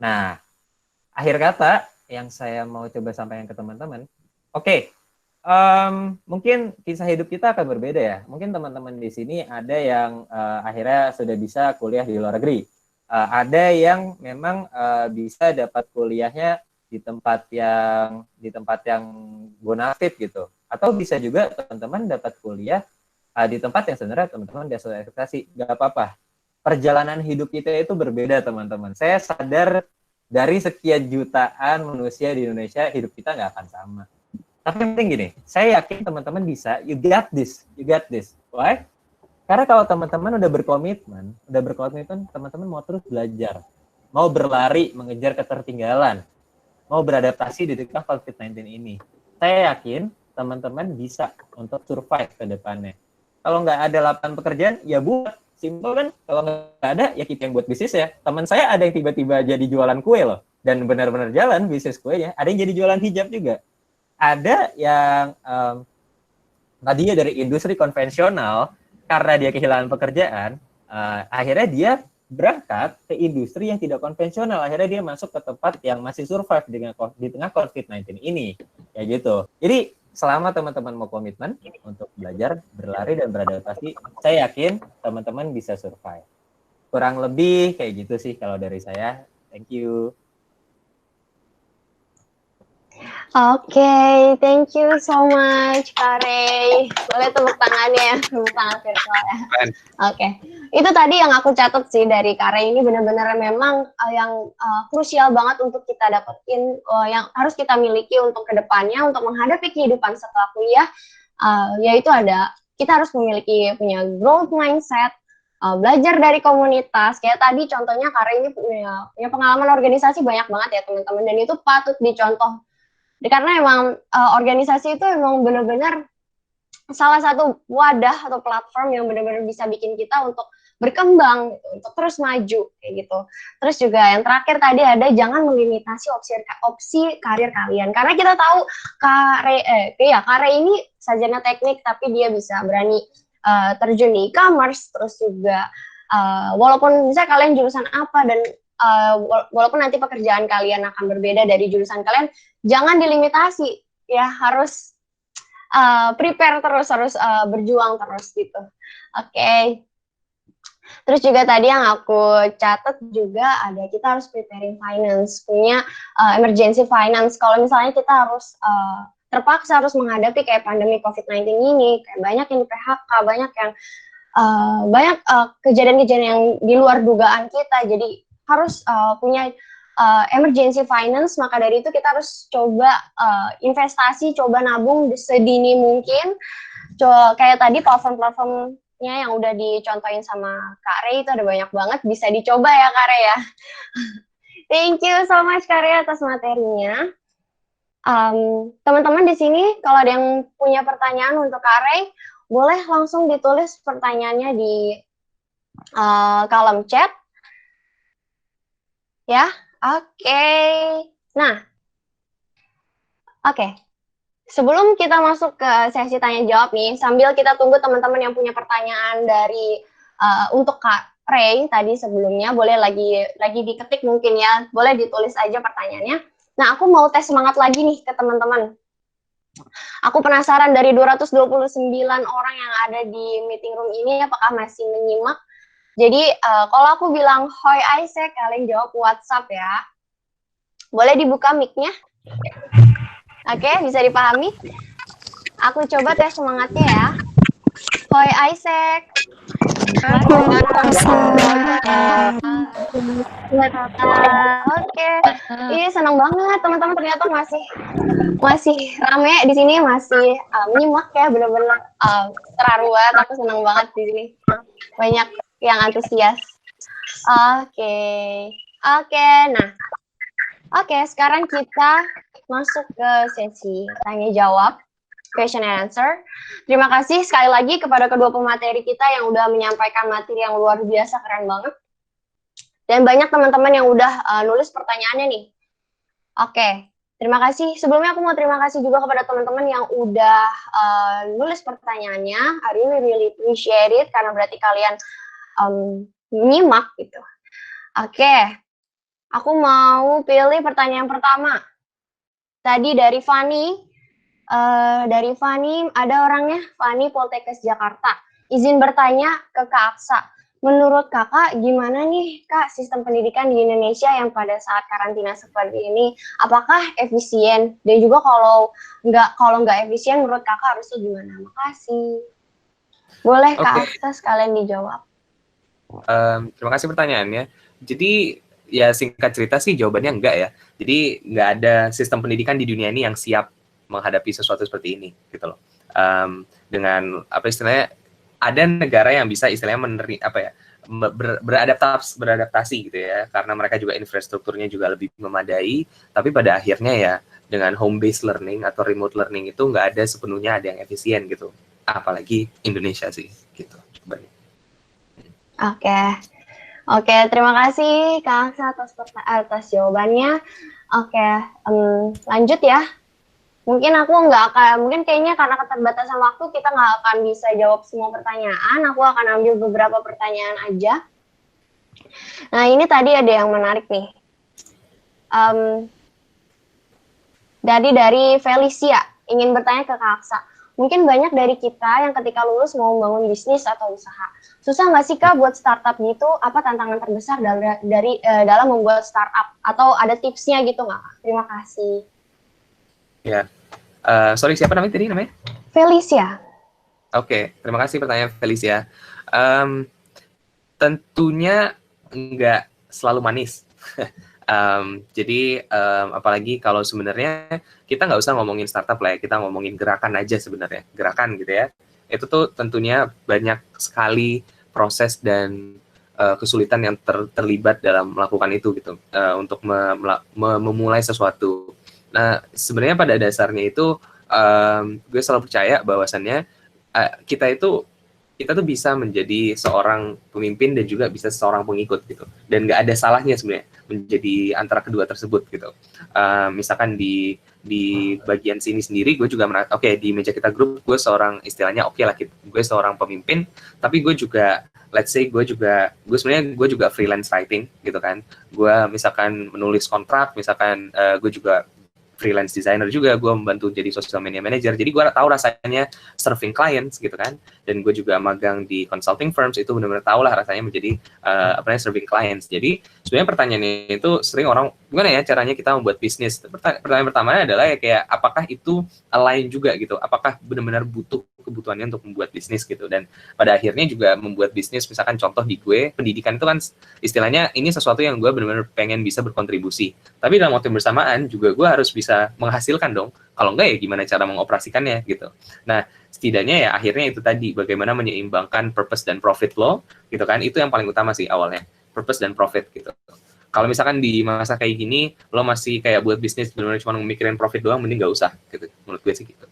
Nah, akhir kata yang saya mau coba sampaikan ke teman-teman, oke, mungkin kisah hidup kita akan berbeda ya. Mungkin teman-teman di sini ada yang akhirnya sudah bisa kuliah di luar negeri. Ada yang memang bisa dapat kuliahnya di tempat yang bonafit gitu. Atau bisa juga teman-teman dapat kuliah di tempat yang sebenarnya teman-teman dia sudah ekspektasi. Gak apa-apa. Perjalanan hidup kita itu berbeda teman-teman. Saya sadar dari sekian jutaan manusia di Indonesia, hidup kita nggak akan sama. Tapi yang penting gini, saya yakin teman-teman bisa, you got this. Why? Karena kalau teman-teman udah berkomitmen, teman-teman mau terus belajar, mau berlari, mengejar ketertinggalan, mau beradaptasi di tengah COVID-19 ini. Saya yakin teman-teman bisa untuk survive ke depannya. Kalau nggak ada lapangan pekerjaan, ya buat. Simpel kan? Kalau nggak ada, ya kita yang buat bisnis ya. Teman saya ada yang tiba-tiba jadi jualan kue loh. Dan benar-benar jalan bisnis kuenya. Ada yang jadi jualan hijab juga. Ada yang tadinya dari industri konvensional, karena dia kehilangan pekerjaan, akhirnya dia berangkat ke industri yang tidak konvensional. Akhirnya dia masuk ke tempat yang masih survive di tengah COVID-19 ini. Ya gitu. Jadi selama teman-teman mau komitmen untuk belajar, berlari, dan beradaptasi, saya yakin teman-teman bisa survive. Kurang lebih kayak gitu sih kalau dari saya. Thank you. Oke, thank you so much, Kak Ray. Boleh tepuk tangannya, tepuk tangan virtual ya. Oke, itu tadi yang aku catat sih dari Kak Ray ini benar-benar memang yang krusial banget untuk kita dapetin, yang harus kita miliki untuk kedepannya, untuk menghadapi kehidupan setelah kuliah, yaitu kita harus punya growth mindset, belajar dari komunitas. Kayak tadi contohnya Kak Ray ini punya pengalaman organisasi banyak banget ya teman-teman, dan itu patut dicontoh. Karena emang organisasi itu emang benar-benar salah satu wadah atau platform yang benar-benar bisa bikin kita untuk berkembang, untuk terus maju kayak gitu. Terus juga yang terakhir tadi ada jangan melimitasi opsi karir kalian. Karena kita tahu Kak Ray ini sarjana teknik tapi dia bisa berani terjun di e-commerce, terus juga walaupun misalnya kalian jurusan apa dan walaupun nanti pekerjaan kalian akan berbeda dari jurusan kalian, jangan dilimitasi ya, harus prepare terus, harus berjuang terus gitu. Oke. Terus juga tadi yang aku catat juga ada kita harus preparing finance, punya emergency finance. Kalau misalnya kita harus terpaksa harus menghadapi kayak pandemi COVID-19 ini, kayak banyak yang di PHK, banyak yang kejadian-kejadian yang di luar dugaan kita, jadi harus punya emergency finance. Maka dari itu kita harus coba investasi, coba nabung sedini mungkin. Kayak tadi platform-platformnya yang udah dicontohin sama Kak Ray itu ada banyak banget, bisa dicoba ya Kak Ray ya. Thank you so much Kak Ray atas materinya. Teman-teman di sini kalau ada yang punya pertanyaan untuk Kak Ray, boleh langsung ditulis pertanyaannya di kolom chat. Ya, oke. Nah, oke. Sebelum kita masuk ke sesi tanya jawab nih, sambil kita tunggu teman-teman yang punya pertanyaan dari untuk Kak Ray tadi sebelumnya, boleh lagi diketik mungkin ya, boleh ditulis aja pertanyaannya. Nah, aku mau tes semangat lagi nih ke teman-teman. Aku penasaran dari 229 orang yang ada di meeting room ini, apakah masih menyimak? Jadi kalau aku bilang hoi Isaac, kalian jawab WhatsApp ya. Boleh dibuka mic-nya? Oke, bisa dipahami? Aku coba tes semangatnya ya. Hoi Isaac. Oke. Ini senang banget teman-teman, ternyata masih rame di sini, masih menyimak ya, benar-benar terharuan. Aku senang banget di sini. Banyak yang antusias. Oke. Nah, Oke, sekarang kita masuk ke sesi tanya jawab, question and answer. Terima kasih sekali lagi kepada kedua pemateri kita yang udah menyampaikan materi yang luar biasa, keren banget. Dan banyak teman-teman yang udah nulis pertanyaannya nih. Oke, terima kasih. Sebelumnya aku mau terima kasih juga kepada teman-teman yang udah nulis pertanyaannya. I really appreciate it karena berarti kalian nyimak gitu. Oke, aku mau pilih pertanyaan pertama. Tadi dari Fani. Dari Fani, ada orangnya, Fani Poltekkes Jakarta. Izin bertanya ke Kak Aksa. Menurut kakak, gimana nih Kak sistem pendidikan di Indonesia yang pada saat karantina seperti ini? Apakah efisien? Dan juga kalau nggak efisien, menurut kakak harusnya gimana? Makasih. Boleh Kak Aksa sekalian dijawab. Terima kasih pertanyaannya. Jadi ya singkat cerita sih jawabannya enggak ya. Jadi nggak ada sistem pendidikan di dunia ini yang siap menghadapi sesuatu seperti ini gitu loh. Dengan apa istilahnya, ada negara yang bisa istilahnya beradaptasi gitu ya, karena mereka juga infrastrukturnya juga lebih memadai, tapi pada akhirnya ya dengan home based learning atau remote learning itu nggak ada sepenuhnya ada yang efisien gitu, apalagi Indonesia sih gitu. Oke, terima kasih Kak Aksa atas jawabannya. Oke, lanjut ya. Mungkin kayaknya karena keterbatasan waktu kita nggak akan bisa jawab semua pertanyaan. Aku akan ambil beberapa pertanyaan aja. Nah, ini tadi ada yang menarik nih. Dari Felicia, ingin bertanya ke Kak Aksa. Mungkin banyak dari kita yang ketika lulus mau membangun bisnis atau usaha. Susah nggak sih Kak buat startup gitu? Apa tantangan terbesar dalam membuat startup? Atau ada tipsnya gitu nggak? Terima kasih. Ya, sorry siapa namanya tadi namanya? Felicia. Oke, terima kasih pertanyaan Felicia. Tentunya nggak selalu manis. Jadi apalagi kalau sebenarnya kita nggak usah ngomongin startup lah ya, kita ngomongin gerakan aja sebenarnya, gerakan gitu ya. Itu tuh tentunya banyak sekali proses dan kesulitan yang terlibat dalam melakukan itu gitu, untuk memulai sesuatu. Nah, sebenarnya pada dasarnya itu gue selalu percaya bahwasannya kita tuh bisa menjadi seorang pemimpin dan juga bisa seorang pengikut gitu. Dan nggak ada salahnya sebenarnya menjadi antara kedua tersebut gitu. Misalkan di bagian sini sendiri gue juga merasa di meja kita grup gue seorang istilahnya gue seorang pemimpin, tapi gue juga let's say gue juga freelance writing gitu kan. Gue misalkan menulis kontrak, misalkan gue juga freelance designer juga, gue membantu jadi social media manager, jadi gue tahu rasanya serving clients gitu kan, dan gue juga magang di consulting firms, itu benar-benar tahu lah rasanya menjadi serving clients. Jadi sebenarnya pertanyaannya itu sering orang, gimana ya caranya kita membuat bisnis? Pertanyaan pertamanya adalah ya kayak apakah itu align juga gitu, apakah benar-benar butuh kebutuhannya untuk membuat bisnis gitu. Dan pada akhirnya juga membuat bisnis, misalkan contoh di gue, pendidikan itu kan istilahnya ini sesuatu yang gue benar-benar pengen bisa berkontribusi, tapi dalam waktu bersamaan juga gue harus bisa menghasilkan dong, kalau enggak ya gimana cara mengoperasikannya gitu. Nah, setidaknya ya akhirnya itu tadi, bagaimana menyeimbangkan purpose dan profit lo gitu kan, itu yang paling utama sih awalnya, purpose dan profit gitu. Kalau misalkan di masa kayak gini lo masih kayak buat bisnis benar-benar cuma memikirin profit doang, mending nggak usah gitu, menurut gue sih gitu.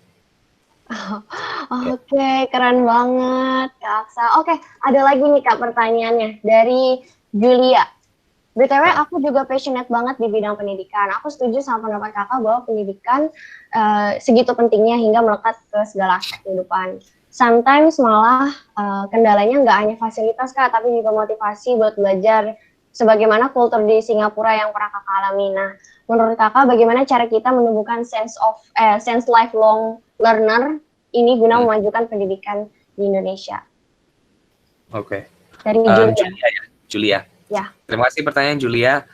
Oke, keren banget Kak Aksa. Oke, ada lagi nih Kak pertanyaannya dari Julia. BTW aku juga passionate banget di bidang pendidikan. Aku setuju sama pendapat kakak bahwa pendidikan segitu pentingnya hingga melekat ke segala aspek kehidupan. Sometimes malah kendalanya nggak hanya fasilitas Kak, tapi juga motivasi buat belajar sebagaimana kultur di Singapura yang pernah kakak alami. Nah, menurut kakak bagaimana cara kita menumbuhkan sense lifelong learner ini guna memajukan pendidikan di Indonesia? Oke. Dari Julia. Ya. Terima kasih pertanyaan Julia.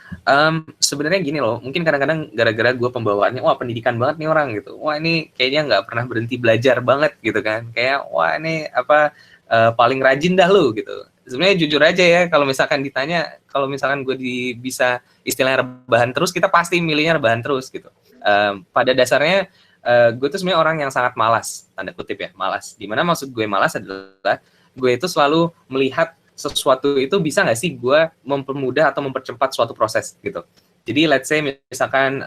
Sebenarnya gini loh, mungkin kadang-kadang gara-gara gue pembawaannya, wah pendidikan banget nih orang gitu. Wah ini kayaknya nggak pernah berhenti belajar banget gitu kan. Kayak wah ini paling rajin dah lu gitu. Sebenarnya jujur aja ya, kalau misalkan ditanya, kalau misalkan gue bisa istilahnya rebahan terus, kita pasti milihnya rebahan terus gitu. Pada dasarnya gue tuh sebenarnya orang yang sangat malas, tanda kutip ya, malas. Dimana maksud gue malas adalah gue itu selalu melihat sesuatu itu bisa nggak sih gue mempermudah atau mempercepat suatu proses gitu. Jadi let's say misalkan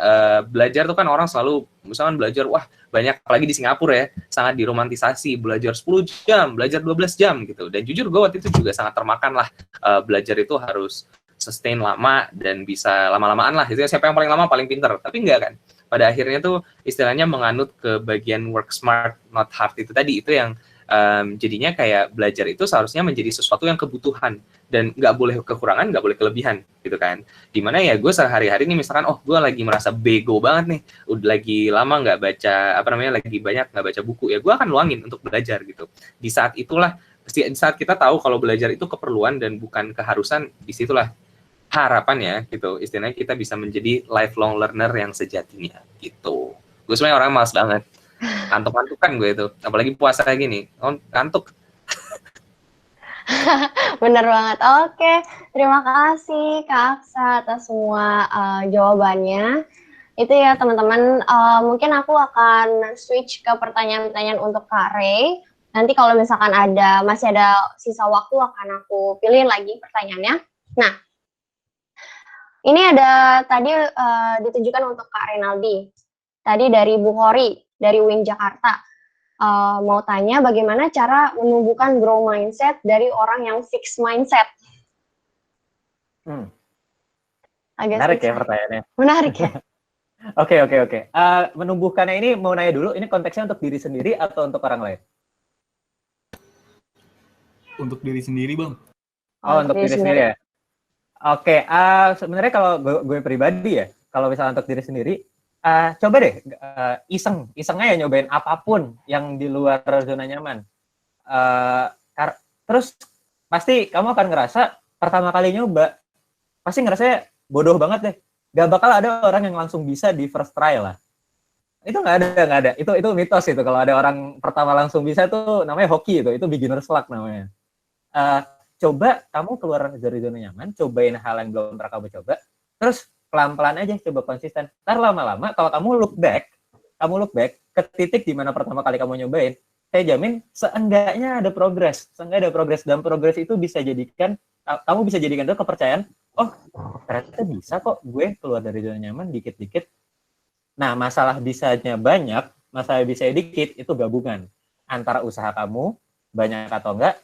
belajar tuh kan orang selalu misalkan belajar wah banyak, apalagi di Singapura ya, sangat diromantisasi, belajar 10 jam, belajar 12 jam gitu. Dan jujur gue waktu itu juga sangat termakan lah, belajar itu harus sustain lama dan bisa lama-lamaan lah. Itu siapa yang paling lama paling pinter, tapi enggak kan. Pada akhirnya tuh istilahnya menganut ke bagian work smart not hard itu tadi, itu yang jadinya kayak belajar itu seharusnya menjadi sesuatu yang kebutuhan dan nggak boleh kekurangan, nggak boleh kelebihan gitu kan. Dimana ya gue sehari-hari nih misalkan gue lagi merasa bego banget nih, udah lagi lama nggak baca lagi banyak nggak baca buku, ya gue akan luangin untuk belajar gitu. Di saat itulah, di saat kita tahu kalau belajar itu keperluan dan bukan keharusan, disitulah harapan ya gitu, istilahnya kita bisa menjadi lifelong learner yang sejatinya gitu. Gue sebenarnya orang malas banget, kantuk-kantukan gue itu, apalagi puasa kayak gini, kantuk. Bener banget. Oke, terima kasih Kak Aksa atas semua jawabannya. Itu ya teman-teman, mungkin aku akan switch ke pertanyaan-pertanyaan untuk Kak Ray. Nanti kalau misalkan masih ada sisa waktu, akan aku pilihin lagi pertanyaannya. Nah, ini ada tadi ditujukan untuk Kak Renaldi. Tadi dari Bu Hori, dari UIN Jakarta. Mau tanya bagaimana cara menumbuhkan grow mindset dari orang yang fixed mindset? Agak Menarik susah. ya pertanyaannya. Menarik ya? Oke. Menumbuhkannya ini mau nanya dulu, ini konteksnya untuk diri sendiri atau untuk orang lain? Untuk diri sendiri, Bang. Untuk diri sendiri ya? Oke, sebenarnya kalau gue pribadi ya, kalau misalnya untuk diri sendiri, coba deh iseng aja nyobain apapun yang di luar zona nyaman. Terus pasti kamu akan ngerasa pertama kali nyoba, pasti ngerasanya bodoh banget deh. Gak bakal ada orang yang langsung bisa di first try lah. Itu nggak ada. Itu mitos itu. Kalau ada orang pertama langsung bisa tuh namanya hoki itu beginner's luck namanya. Coba kamu keluar dari zona nyaman, cobain hal yang belum pernah kamu coba, terus pelan-pelan aja coba konsisten. Ntar lama-lama kalau kamu look back ke titik di mana pertama kali kamu nyobain, saya jamin seenggaknya ada progres. Dan progres itu bisa kamu bisa jadikan itu kepercayaan, oh ternyata bisa kok gue keluar dari zona nyaman dikit-dikit. Nah, masalah bisanya banyak, masalah bisa dikit itu gabungan antara usaha kamu banyak atau enggak,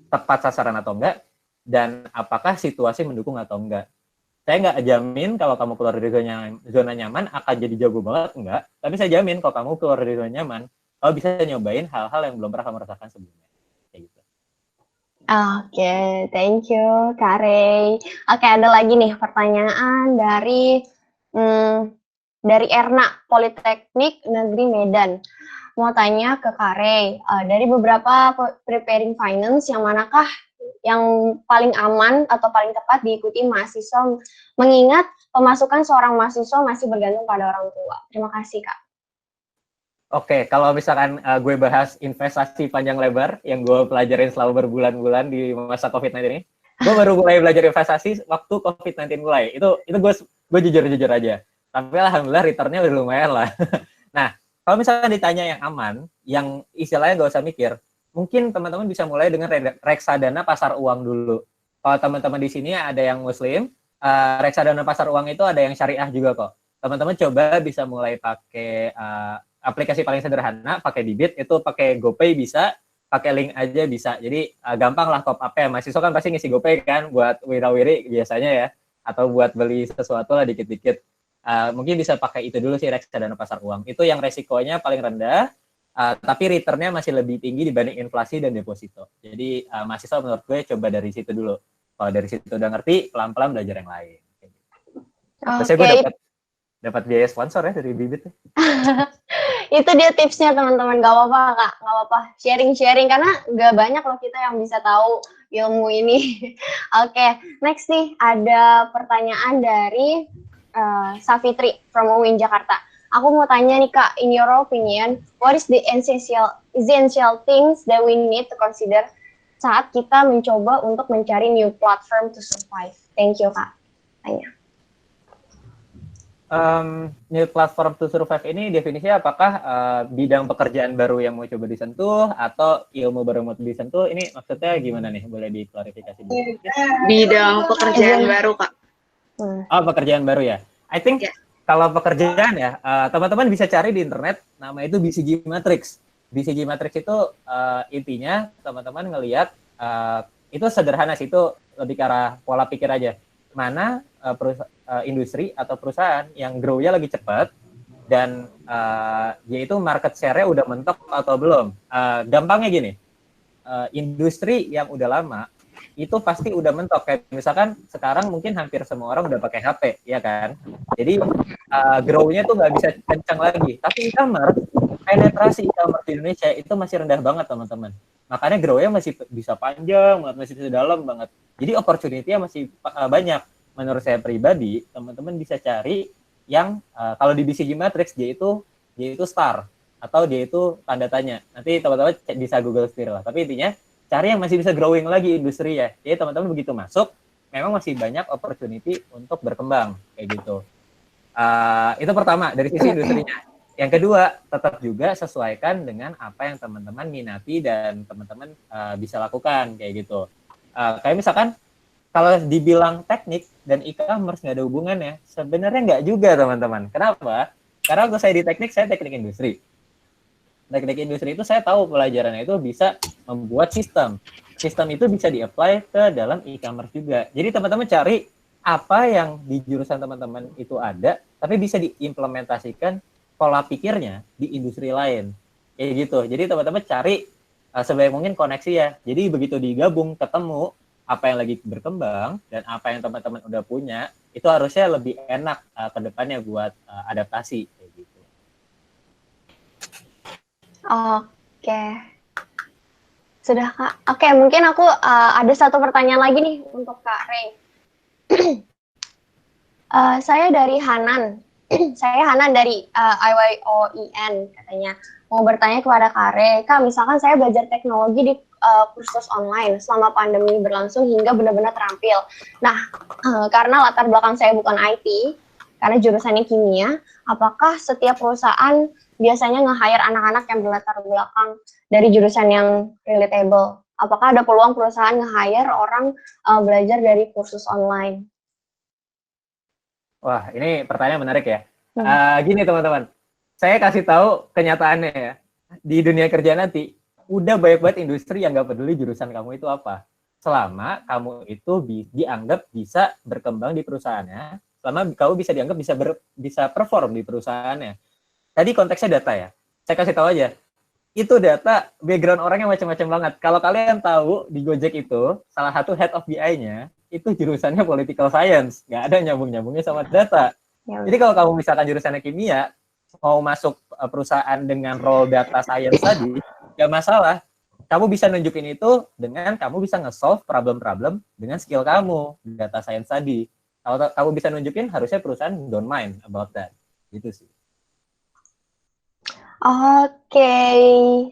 tepat sasaran atau enggak, dan apakah situasi mendukung atau enggak. Saya nggak jamin kalau kamu keluar dari zona nyaman akan jadi jago banget, enggak. Tapi saya jamin kalau kamu keluar dari zona nyaman, kamu bisa nyobain hal-hal yang belum pernah kamu rasakan sebelumnya. Kayak gitu. Oke, thank you Kak Ray. Oke, ada lagi nih pertanyaan dari Erna, Politeknik Negeri Medan. Mau tanya ke Kak Ray, dari beberapa preparing finance, yang manakah yang paling aman atau paling tepat diikuti mahasiswa, mengingat pemasukan seorang mahasiswa masih bergantung pada orang tua? Terima kasih, Kak. Oke, kalau misalkan gue bahas investasi panjang lebar yang gue pelajarin selama berbulan-bulan di masa COVID-19 ini, gue baru mulai belajar investasi waktu COVID-19 mulai. Itu gue jujur aja. Tapi alhamdulillah returnnya udah lumayan lah. Nah, kalau misalnya ditanya yang aman, yang istilahnya nggak usah mikir, mungkin teman-teman bisa mulai dengan reksadana pasar uang dulu. Kalau teman-teman di sini ada yang muslim, reksadana pasar uang itu ada yang syariah juga kok. Teman-teman coba bisa mulai pakai aplikasi paling sederhana, pakai Bibit, itu pakai GoPay bisa, pakai link aja bisa. Jadi gampang lah top up-nya. Mahasiswa kan pasti ngisi GoPay kan buat wira-wiri biasanya ya, atau buat beli sesuatu lah dikit-dikit. Mungkin bisa pakai itu dulu sih, reksadana pasar uang. Itu yang resikonya paling rendah, tapi returnnya masih lebih tinggi dibanding inflasi dan deposito. Jadi mahasiswa menurut gue coba dari situ dulu. Kalau dari situ udah ngerti, pelan-pelan belajar yang lain. Terus gue dapat biaya sponsor ya dari Bibit. Itu dia tipsnya teman-teman, gak apa-apa Kak, gak apa-apa, sharing-sharing, karena gak banyak loh kita yang bisa tahu ilmu ini. Oke, next nih ada pertanyaan dari Safitri from UIN Jakarta. Aku mau tanya nih Kak, in your opinion, what is the essential things that we need to consider saat kita mencoba untuk mencari new platform to survive? Thank you Kak. Tanya. New platform to survive ini definisinya apakah bidang pekerjaan baru yang mau coba disentuh atau ilmu baru mau disentuh? Ini maksudnya gimana nih? Boleh diklarifikasi dulu? Bidang pekerjaan baru Kak. Oh, pekerjaan baru ya. I think Ya. kalau pekerjaan ya, teman-teman bisa cari di internet, nama itu BCG Matrix. BCG Matrix itu intinya teman-teman ngelihat itu sederhana sih, itu lebih ke arah pola pikir aja. Mana industri atau perusahaan yang grow-nya lagi cepat dan yaitu market share-nya udah mentok atau belum. Gampangnya gini, industri yang udah lama itu pasti udah mentok. Kayak misalkan sekarang mungkin hampir semua orang udah pakai HP, ya kan? Jadi grow-nya tuh nggak bisa kencang lagi. Tapi e-commerce, penetrasi e-commerce di Indonesia itu masih rendah banget, teman-teman. Makanya grow-nya masih bisa panjang banget, masih bisa dalam banget. Jadi opportunity-nya masih banyak. Menurut saya pribadi, teman-teman bisa cari yang kalau di BCG Matrix dia itu star atau dia itu tanda tanya. Nanti teman-teman bisa Google sendiri lah. Tapi intinya cari yang masih bisa growing lagi industri ya. Jadi teman-teman begitu masuk, memang masih banyak opportunity untuk berkembang kayak gitu. Itu pertama dari sisi industrinya. Yang kedua, tetap juga sesuaikan dengan apa yang teman-teman minati dan teman-teman bisa lakukan kayak gitu. Kayak misalkan kalau dibilang teknik dan e-commerce nggak ada hubungannya, sebenarnya nggak juga teman-teman. Kenapa? Karena waktu saya di teknik, saya teknik industri. Teknik industri itu saya tahu pelajarannya itu bisa membuat sistem. Sistem itu bisa di-apply ke dalam e-commerce juga. Jadi teman-teman cari apa yang di jurusan teman-teman itu ada, tapi bisa diimplementasikan pola pikirnya di industri lain. Kayak gitu. Jadi teman-teman cari sebaik mungkin koneksi ya. Jadi begitu digabung, ketemu apa yang lagi berkembang dan apa yang teman-teman udah punya, itu harusnya lebih enak ke depannya buat adaptasi. Kayak gitu. Oke. Sudah, Kak. Oke, mungkin aku ada satu pertanyaan lagi nih untuk Kak Rey. Saya dari Hanan. Saya Hanan dari IYOEN katanya. Mau bertanya kepada Kak Rey, Kak, misalkan saya belajar teknologi di kursus online selama pandemi berlangsung hingga benar-benar terampil. Nah, karena latar belakang saya bukan IT, karena jurusannya kimia, apakah setiap perusahaan biasanya nge-hire anak-anak yang berlatar belakang dari jurusan yang relatable? Apakah ada peluang perusahaan nge-hire orang belajar dari kursus online? Wah, ini pertanyaan menarik ya. Gini teman-teman, saya kasih tahu kenyataannya ya. Di dunia kerja nanti, udah banyak banget industri yang nggak peduli jurusan kamu itu apa. Selama kamu itu dianggap bisa berkembang di perusahaannya, selama kamu bisa dianggap bisa perform di perusahaannya. Tadi konteksnya data ya. Saya kasih tahu aja. Itu data background orangnya macam-macam banget. Kalau kalian tahu di Gojek itu salah satu head of BI-nya itu jurusannya political science, nggak ada nyambung-nyambungnya sama data. Jadi kalau kamu misalkan jurusannya kimia, mau masuk perusahaan dengan role data science tadi, nggak masalah. Kamu bisa nunjukin itu dengan kamu bisa nge-solve problem-problem dengan skill kamu data science tadi. Kalau kamu bisa nunjukin, harusnya perusahaan don't mind about that. Gitu sih. Oke,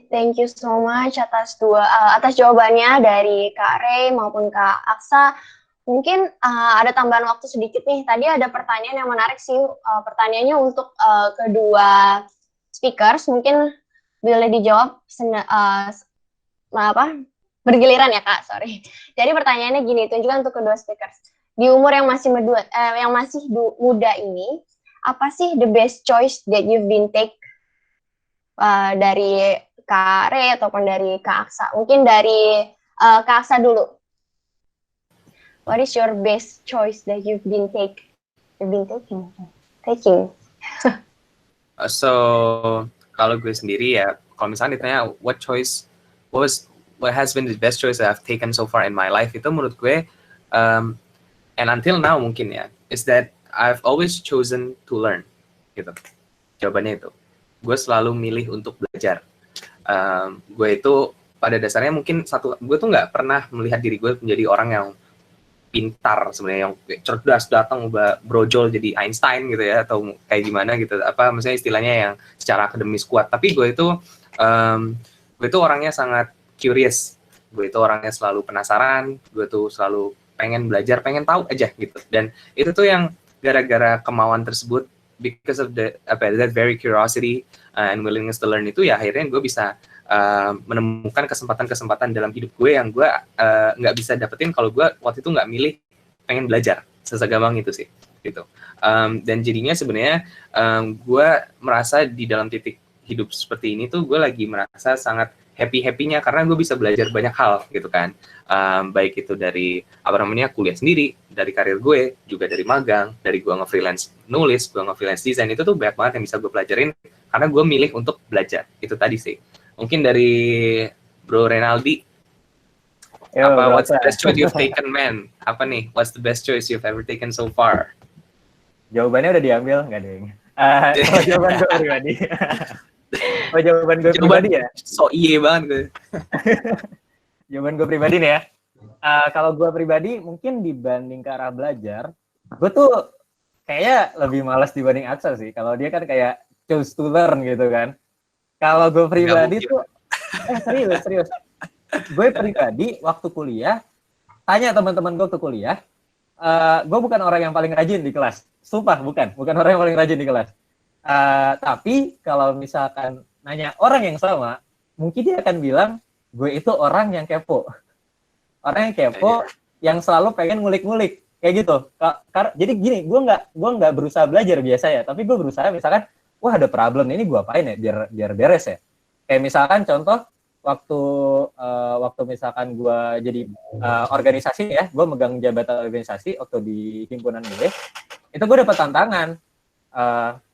thank you so much atas jawabannya dari Kak Rey maupun Kak Aksa. Mungkin ada tambahan waktu sedikit nih. Tadi ada pertanyaan yang menarik sih. Pertanyaannya untuk kedua speakers. Mungkin boleh dijawab bergiliran ya Kak. Sorry. Jadi pertanyaannya gini. Tunjukkan untuk kedua speakers. Di umur yang masih muda ini, apa sih the best choice that you've been take dari Kak Rey ataupun dari Kak Aksa? Mungkin dari Kak Aksa dulu. What is your best choice that you've been taking? So kalau gue sendiri ya, kalau misalnya ditanya what has been the best choice that I've taken so far in my life, itu menurut gue and until now mungkin ya, is that I've always chosen to learn. Gitu. Jawabannya itu. Gue selalu milih untuk belajar. Gue itu pada dasarnya mungkin gue tuh nggak pernah melihat diri gue menjadi orang yang pintar sebenarnya, yang cerdas datang brojol jadi Einstein gitu ya, atau kayak gimana gitu, apa maksudnya istilahnya yang secara akademis kuat. Tapi gue itu orangnya sangat curious. Gue itu orangnya selalu penasaran. Gue tuh selalu pengen belajar, pengen tahu aja gitu. Dan itu tuh yang gara-gara kemauan tersebut, because of that very curiosity and willingness to learn, itu ya akhirnya gue bisa menemukan kesempatan-kesempatan dalam hidup gue yang gue nggak bisa dapetin kalau gue waktu itu nggak milih pengen belajar Sesegampang itu sih gitu. Dan jadinya sebenarnya gue merasa di dalam titik hidup seperti ini tuh gue lagi merasa sangat happy-nya karena gue bisa belajar banyak hal gitu kan. Baik itu dari kuliah sendiri, dari karir gue, juga dari magang, dari gue nge-freelance nulis, gue nge-freelance desain, itu tuh banyak banget yang bisa gue pelajarin karena gue milih untuk belajar. Itu tadi sih. Mungkin dari Bro Renaldi, what's the best choice you've taken, man? Apa nih? What's the best choice you've ever taken so far? Jawabannya udah diambil nggak, Deng? Kalau jawaban gue pribadi. Oh, jawaban gue pribadi ya? So iye banget gue. Jawaban gue pribadi nih ya. Kalau gue pribadi mungkin dibanding ke arah belajar, gue tuh kayaknya lebih malas dibanding Axel sih. Kalau dia kan kayak choose to learn gitu kan. Kalau gue pribadi tuh, serius. Gue pribadi waktu kuliah, tanya teman-teman gue waktu kuliah, gue bukan orang yang paling rajin di kelas. Sumpah, bukan orang yang paling rajin di kelas. Tapi kalau misalkan nanya orang yang sama, mungkin dia akan bilang, gue itu orang yang kepo. Orang yang kepo, yang selalu pengen ngulik-ngulik. Kayak gitu. Jadi gini, gue nggak berusaha belajar biasa ya, tapi gue berusaha misalkan, wah ada problem ini gue apain ya, biar beres ya. Kayak misalkan contoh, waktu misalkan gue jadi organisasi ya, gue megang jabatan organisasi waktu di himpunan gue, itu gue dapat tantangan.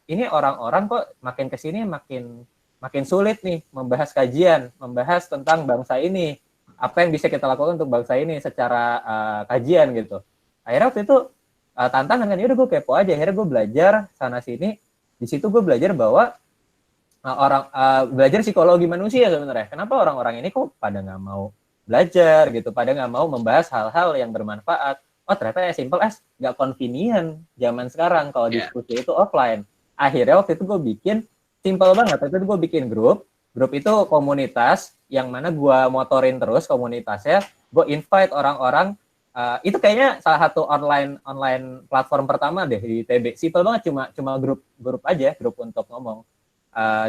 Ini orang-orang kok makin kesini makin sulit nih membahas kajian, membahas tentang bangsa ini, apa yang bisa kita lakukan untuk bangsa ini secara kajian gitu. Akhirnya waktu itu tantangan kan, yaudah gue kepo aja, akhirnya gue belajar sana sini. Di situ gue belajar bahwa belajar psikologi manusia sebenarnya. Kenapa orang-orang ini kok pada nggak mau belajar gitu, pada nggak mau membahas hal-hal yang bermanfaat. Oh ternyata simple as nggak convenient zaman sekarang kalau diskusi itu offline. Akhirnya waktu itu gue bikin simple banget. Waktu itu gue bikin grup itu komunitas yang mana gue motorin terus komunitasnya. Gue invite orang-orang. Itu kayaknya salah satu online platform pertama deh di ITB. Simple banget, cuma grup aja, grup untuk ngomong.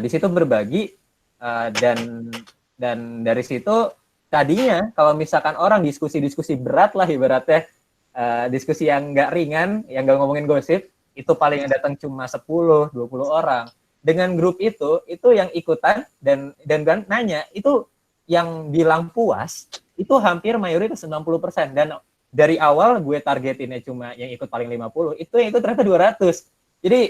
Di situ berbagi dan dari situ tadinya kalau misalkan orang diskusi berat lah ibaratnya, diskusi yang nggak ringan, yang nggak ngomongin gosip, itu paling yang datang cuma 10-20 orang. Dengan grup itu yang ikutan dan nanya, itu yang bilang puas, itu hampir mayoritas 90%. Dan dari awal gue targetinnya cuma yang ikut paling 50, itu yang ikut ternyata 200. Jadi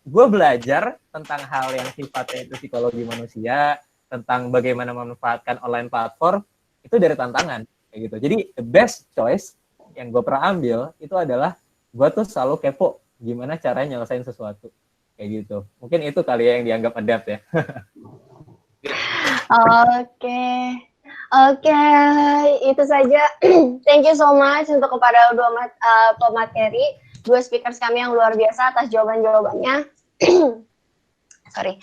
gue belajar tentang hal yang sifatnya itu psikologi manusia, tentang bagaimana memanfaatkan online platform, itu dari tantangan kayak gitu. Jadi the best choice yang gue pernah ambil itu adalah gue tuh selalu kepo gimana caranya nyelesain sesuatu kayak gitu. Mungkin itu kali ya yang dianggap adapt ya. Oke, itu saja. Thank you so much untuk kepada dua pemateri, dua speakers kami yang luar biasa atas jawaban-jawabannya. Sorry.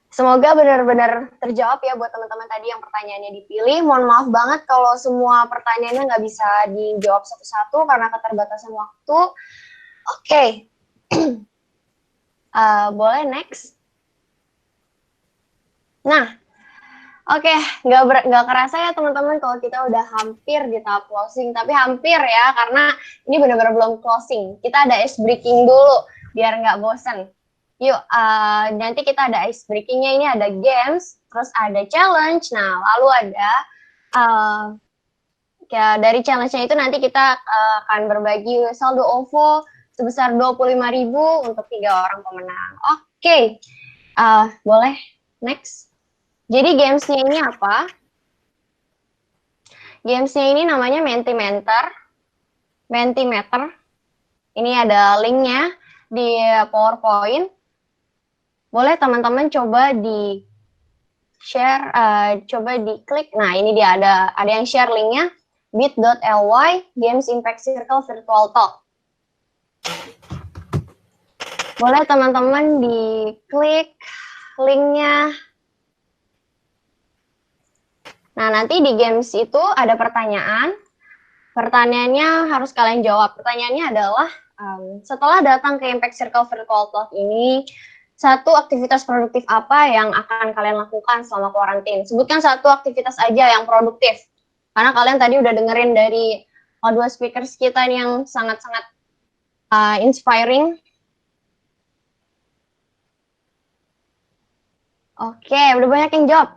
Semoga benar-benar terjawab ya buat teman-teman tadi yang pertanyaannya dipilih. Mohon maaf banget kalau semua pertanyaannya nggak bisa dijawab satu-satu karena keterbatasan waktu. Oke. Boleh next? Nah, oke, nggak kerasa ya teman-teman kalau kita udah hampir di tahap closing, tapi hampir ya karena ini benar-benar belum closing. Kita ada ice breaking dulu biar nggak bosen. Yuk, nanti kita ada ice breakingnya, ini ada games, terus ada challenge. Nah, lalu ada dari challenge-nya itu nanti kita akan berbagi saldo OVO sebesar 25.000 untuk 3 orang pemenang. Oke, boleh next. Jadi gamesnya ini apa? Gamesnya ini namanya Mentimeter. Ini ada linknya di PowerPoint. Boleh teman-teman coba di share, coba diklik. Nah ini dia ada yang share linknya, bit.ly Games Impact Circle Virtual Talk. Boleh teman-teman diklik linknya. Nah, nanti di games itu ada pertanyaan. Pertanyaannya harus kalian jawab. Pertanyaannya adalah, setelah datang ke Impact Circle Virtual Talk ini, satu aktivitas produktif apa yang akan kalian lakukan selama kuarantin? Sebutkan satu aktivitas aja yang produktif. Karena kalian tadi udah dengerin dari dua speakers kita ini yang sangat-sangat inspiring. Oke, udah banyak yang jawab.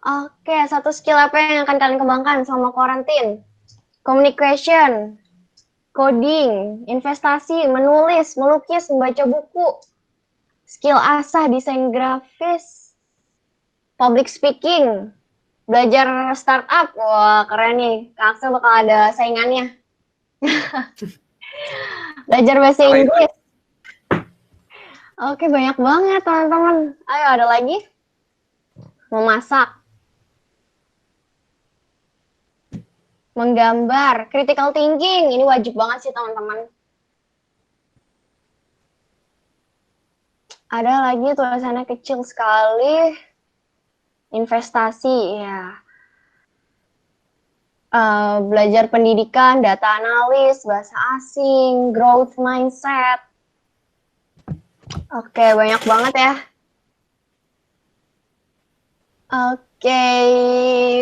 Oke, satu skill apa yang akan kalian kembangkan selama karantin? Communication, coding, investasi, menulis, melukis, membaca buku, skill asah, desain grafis, public speaking, belajar startup. Wah, keren nih. Kak Axel bakal ada saingannya. Belajar bahasa Apa itu? Inggris. Oke, banyak banget teman-teman. Ayo, ada lagi? Memasak, menggambar, critical thinking. Ini wajib banget sih teman-teman. Ada lagi tulisannya kecil sekali. Investasi, ya. Belajar pendidikan, data analis, bahasa asing, growth mindset. Oke, banyak banget ya. Oke,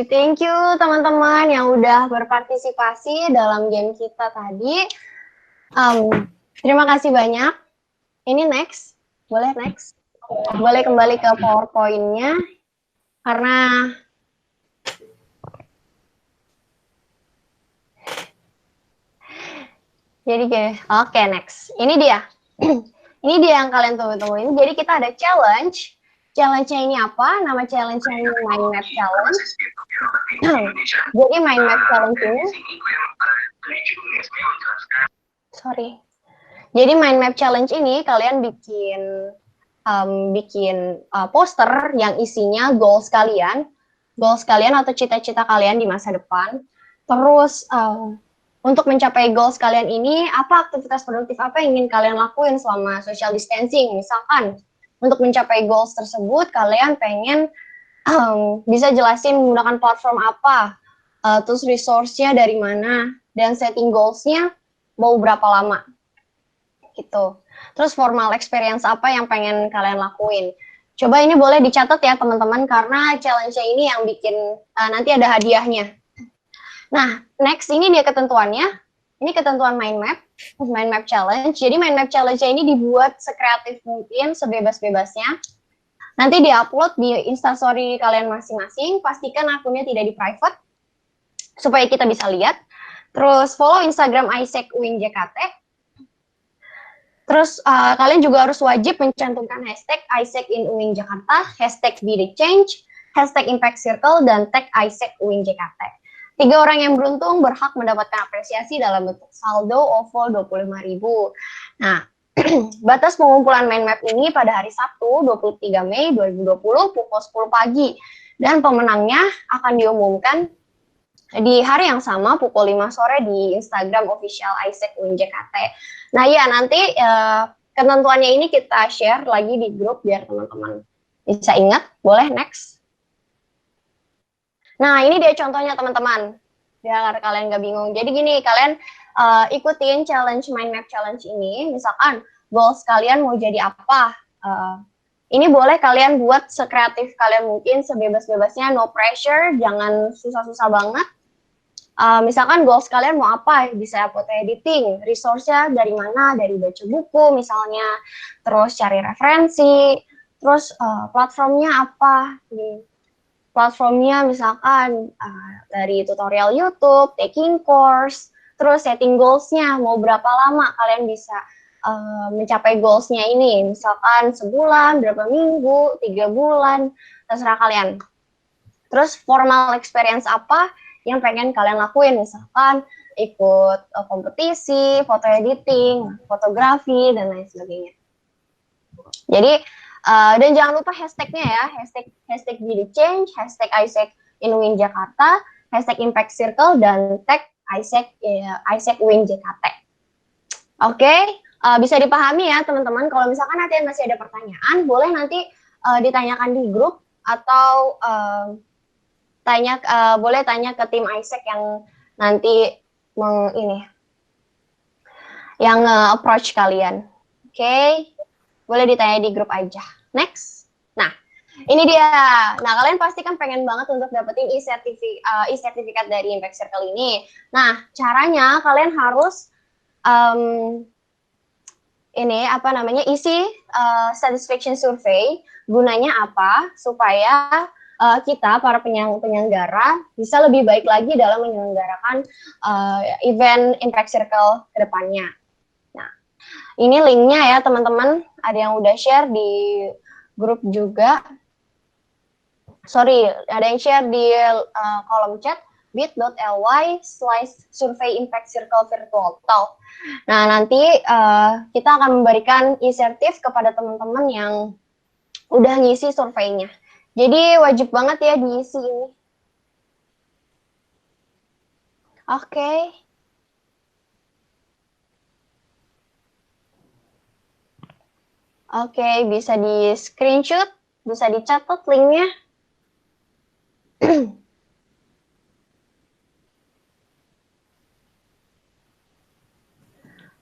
thank you teman-teman yang udah berpartisipasi dalam game kita tadi. Terima kasih banyak. Ini next, boleh next? Boleh kembali ke PowerPoint-nya karena jadi gini. Oke, next. Ini dia. Ini dia yang kalian tunggu-tungguin. Jadi kita ada challenge. Challenge-nya ini apa? Nama challenge-nya ini Mind Map Challenge. Jadi Mind Map Challenge ini Jadi Mind Map Challenge ini kalian bikin poster yang isinya goals kalian atau cita-cita kalian di masa depan. Terus untuk mencapai goals kalian ini, apa aktivitas produktif apa yang ingin kalian lakuin selama social distancing? Misalkan untuk mencapai goals tersebut, kalian pengen bisa jelasin menggunakan platform apa, terus resource-nya dari mana, dan setting goals-nya mau berapa lama, gitu. Terus formal experience apa yang pengen kalian lakuin. Coba ini boleh dicatat ya teman-teman, karena challenge-nya ini yang bikin nanti ada hadiahnya. Nah, next ini dia ketentuannya. Ini ketentuan mind map challenge. Jadi mind map challenge ini dibuat sekreatif mungkin, sebebas-bebasnya. Nanti diupload di Instastory kalian masing-masing. Pastikan akunnya tidak di private supaya kita bisa lihat. Terus follow Instagram Isaac Uin JKT. Terus kalian juga harus wajib mencantumkan hashtag Isaac in Uin Jakarta, hashtag Be The Change, hashtag Impact Circle, dan tag Isaac Uin JKT. 3 orang yang beruntung berhak mendapatkan apresiasi dalam bentuk saldo OVO 25.000. Nah, batas pengumpulan mind map ini pada hari Sabtu 23 Mei 2020 pukul 10 pagi. Dan pemenangnya akan diumumkan di hari yang sama pukul 5 sore di Instagram official Isaac Uin JKT. Nah ya, nanti ketentuannya ini kita share lagi di grup biar teman-teman bisa ingat. Boleh next? Nah, ini dia contohnya teman-teman, biar kalian nggak bingung. Jadi gini, kalian ikutin challenge Mind Map Challenge ini. Misalkan goals kalian mau jadi apa, ini boleh kalian buat sekreatif kalian mungkin, sebebas-bebasnya, no pressure, jangan susah-susah banget. Misalkan goals kalian mau apa, bisa foto editing, resource-nya dari mana, dari baca buku misalnya, terus cari referensi, terus platformnya apa, platformnya misalkan dari tutorial YouTube, taking course, terus setting goals-nya, mau berapa lama kalian bisa mencapai goals-nya ini, misalkan sebulan, berapa minggu, 3 bulan, terserah kalian. Terus formal experience apa yang pengen kalian lakuin, misalkan ikut kompetisi, foto editing, fotografi, dan lain sebagainya. Jadi, dan jangan lupa hashtagnya ya, hashtag Be The Change, hashtag Isaac in Uin Jakarta, hashtag Impact Circle, dan tag Isaac Uin JKT. Oke, bisa dipahami ya teman-teman. Kalau misalkan nanti masih ada pertanyaan, boleh nanti ditanyakan di grup, atau boleh tanya ke tim Isaac yang nanti yang approach kalian. Oke, boleh ditanya di grup aja. Next. Nah, Ini dia. Nah, kalian pasti kan pengen banget untuk dapetin e-sertifikat dari Impact Circle ini. Nah, caranya kalian harus isi satisfaction survey. Gunanya apa? Supaya kita para penyelenggara bisa lebih baik lagi dalam menyelenggarakan event Impact Circle ke depannya. Nah, ini linknya ya teman-teman. Ada yang udah share di grup juga. Sorry, ada yang share di kolom chat bit.ly/survey Impact Circle virtual talk. Nah, nanti kita akan memberikan e-sertif kepada teman-teman yang udah ngisi surveinya. Jadi wajib banget ya diisi ini. Oke. Oke, bisa di screenshot, bisa dicatat linknya.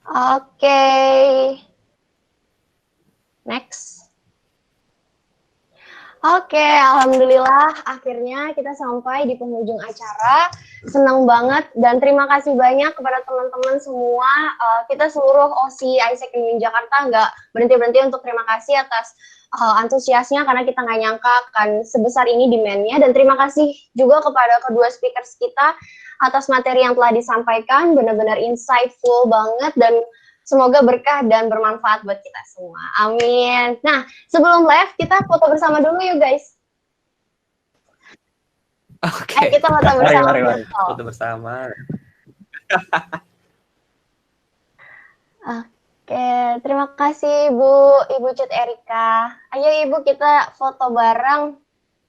Oke. Next. Oke, alhamdulillah akhirnya kita sampai di penghujung acara. Senang banget dan terima kasih banyak kepada teman-teman semua. Kita seluruh OSI Isaac Newing Jakarta nggak berhenti-berhenti untuk terima kasih atas antusiasnya karena kita nggak nyangka akan sebesar ini demand-nya. Dan terima kasih juga kepada kedua speakers kita atas materi yang telah disampaikan, benar-benar insightful banget dan semoga berkah dan bermanfaat buat kita semua. Amin. Nah, sebelum live, kita foto bersama dulu yuk, guys. Oke. Kita foto bersama. Mari. Foto bersama. Oke, terima kasih Ibu Cut Erika. Ayo Ibu, kita foto bareng.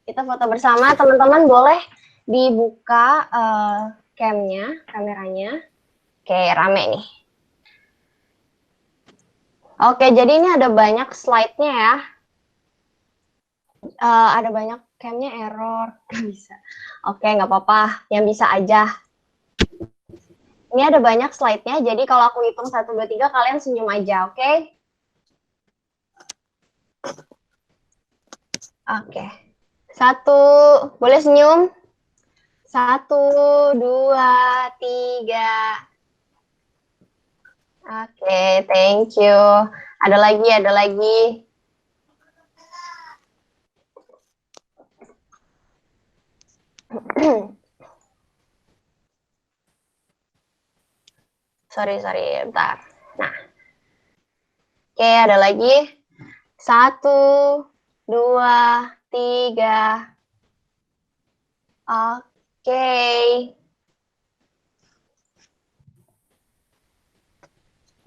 Kita foto bersama. Teman-teman boleh dibuka kameranya. Oke, rame nih. Oke, jadi ini ada banyak slide-nya ya. Ada banyak cam-nya error. Bisa. Oke, nggak apa-apa. Yang bisa aja. Ini ada banyak slide-nya, jadi kalau aku hitung 1, 2, 3, kalian senyum aja, oke? Oke. 1, boleh senyum? 1, 2, 3. Oke, thank you. Ada lagi. Sorry, bentar. Nah. Oke, ada lagi. 1, 2, 3. Oke.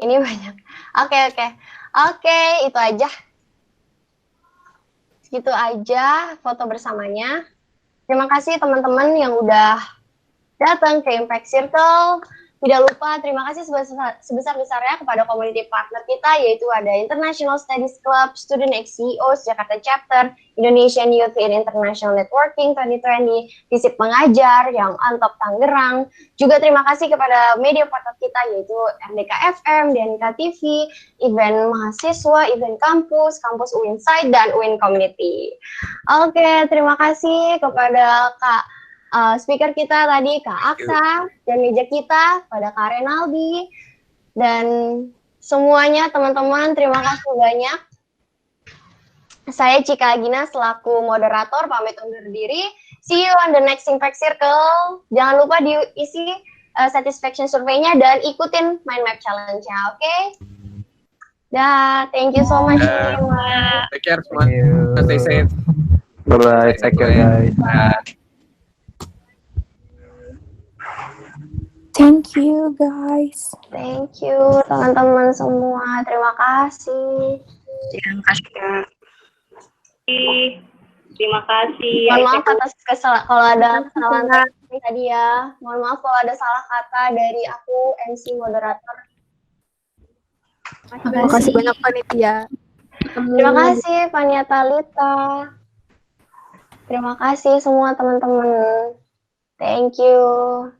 Ini banyak. Oke, itu aja. Segitu aja foto bersamanya. Terima kasih teman-teman yang udah datang ke Impact Circle. Tidak lupa terima kasih sebesar-besarnya kepada community partner kita, yaitu ada International Studies Club, Student Ex-CEOs, Jakarta Chapter, Indonesian Youth in International Networking 2020, Visip Mengajar, yang Antop Tangerang. Juga terima kasih kepada media partner kita, yaitu RDK FM, DNK TV, event mahasiswa, event kampus UINsight, dan UIN Community. Oke, terima kasih kepada speaker kita tadi, Kak Aksa, dan meja kita, pada Kak Renaldi, dan semuanya teman-teman, terima kasih banyak. Saya Cika Agina selaku moderator, pamit undur diri. See you on the next Impact Circle. Jangan lupa diisi satisfaction survey-nya dan ikutin mind map challenge-nya, oke? Dah, thank you so much. Take care semua. Stay safe. Bye-bye, take care guys. Thank you guys. Thank you teman-teman semua. Terima kasih. Terima kasih. Terima kasih. Mohon maaf atas kalau ada kesalahan teknis tadi ya. Mohon maaf kalau ada salah kata dari aku MC moderator. Terima kasih banyak panitia. Terima kasih Fania Talita. Terima kasih semua teman-teman. Thank you.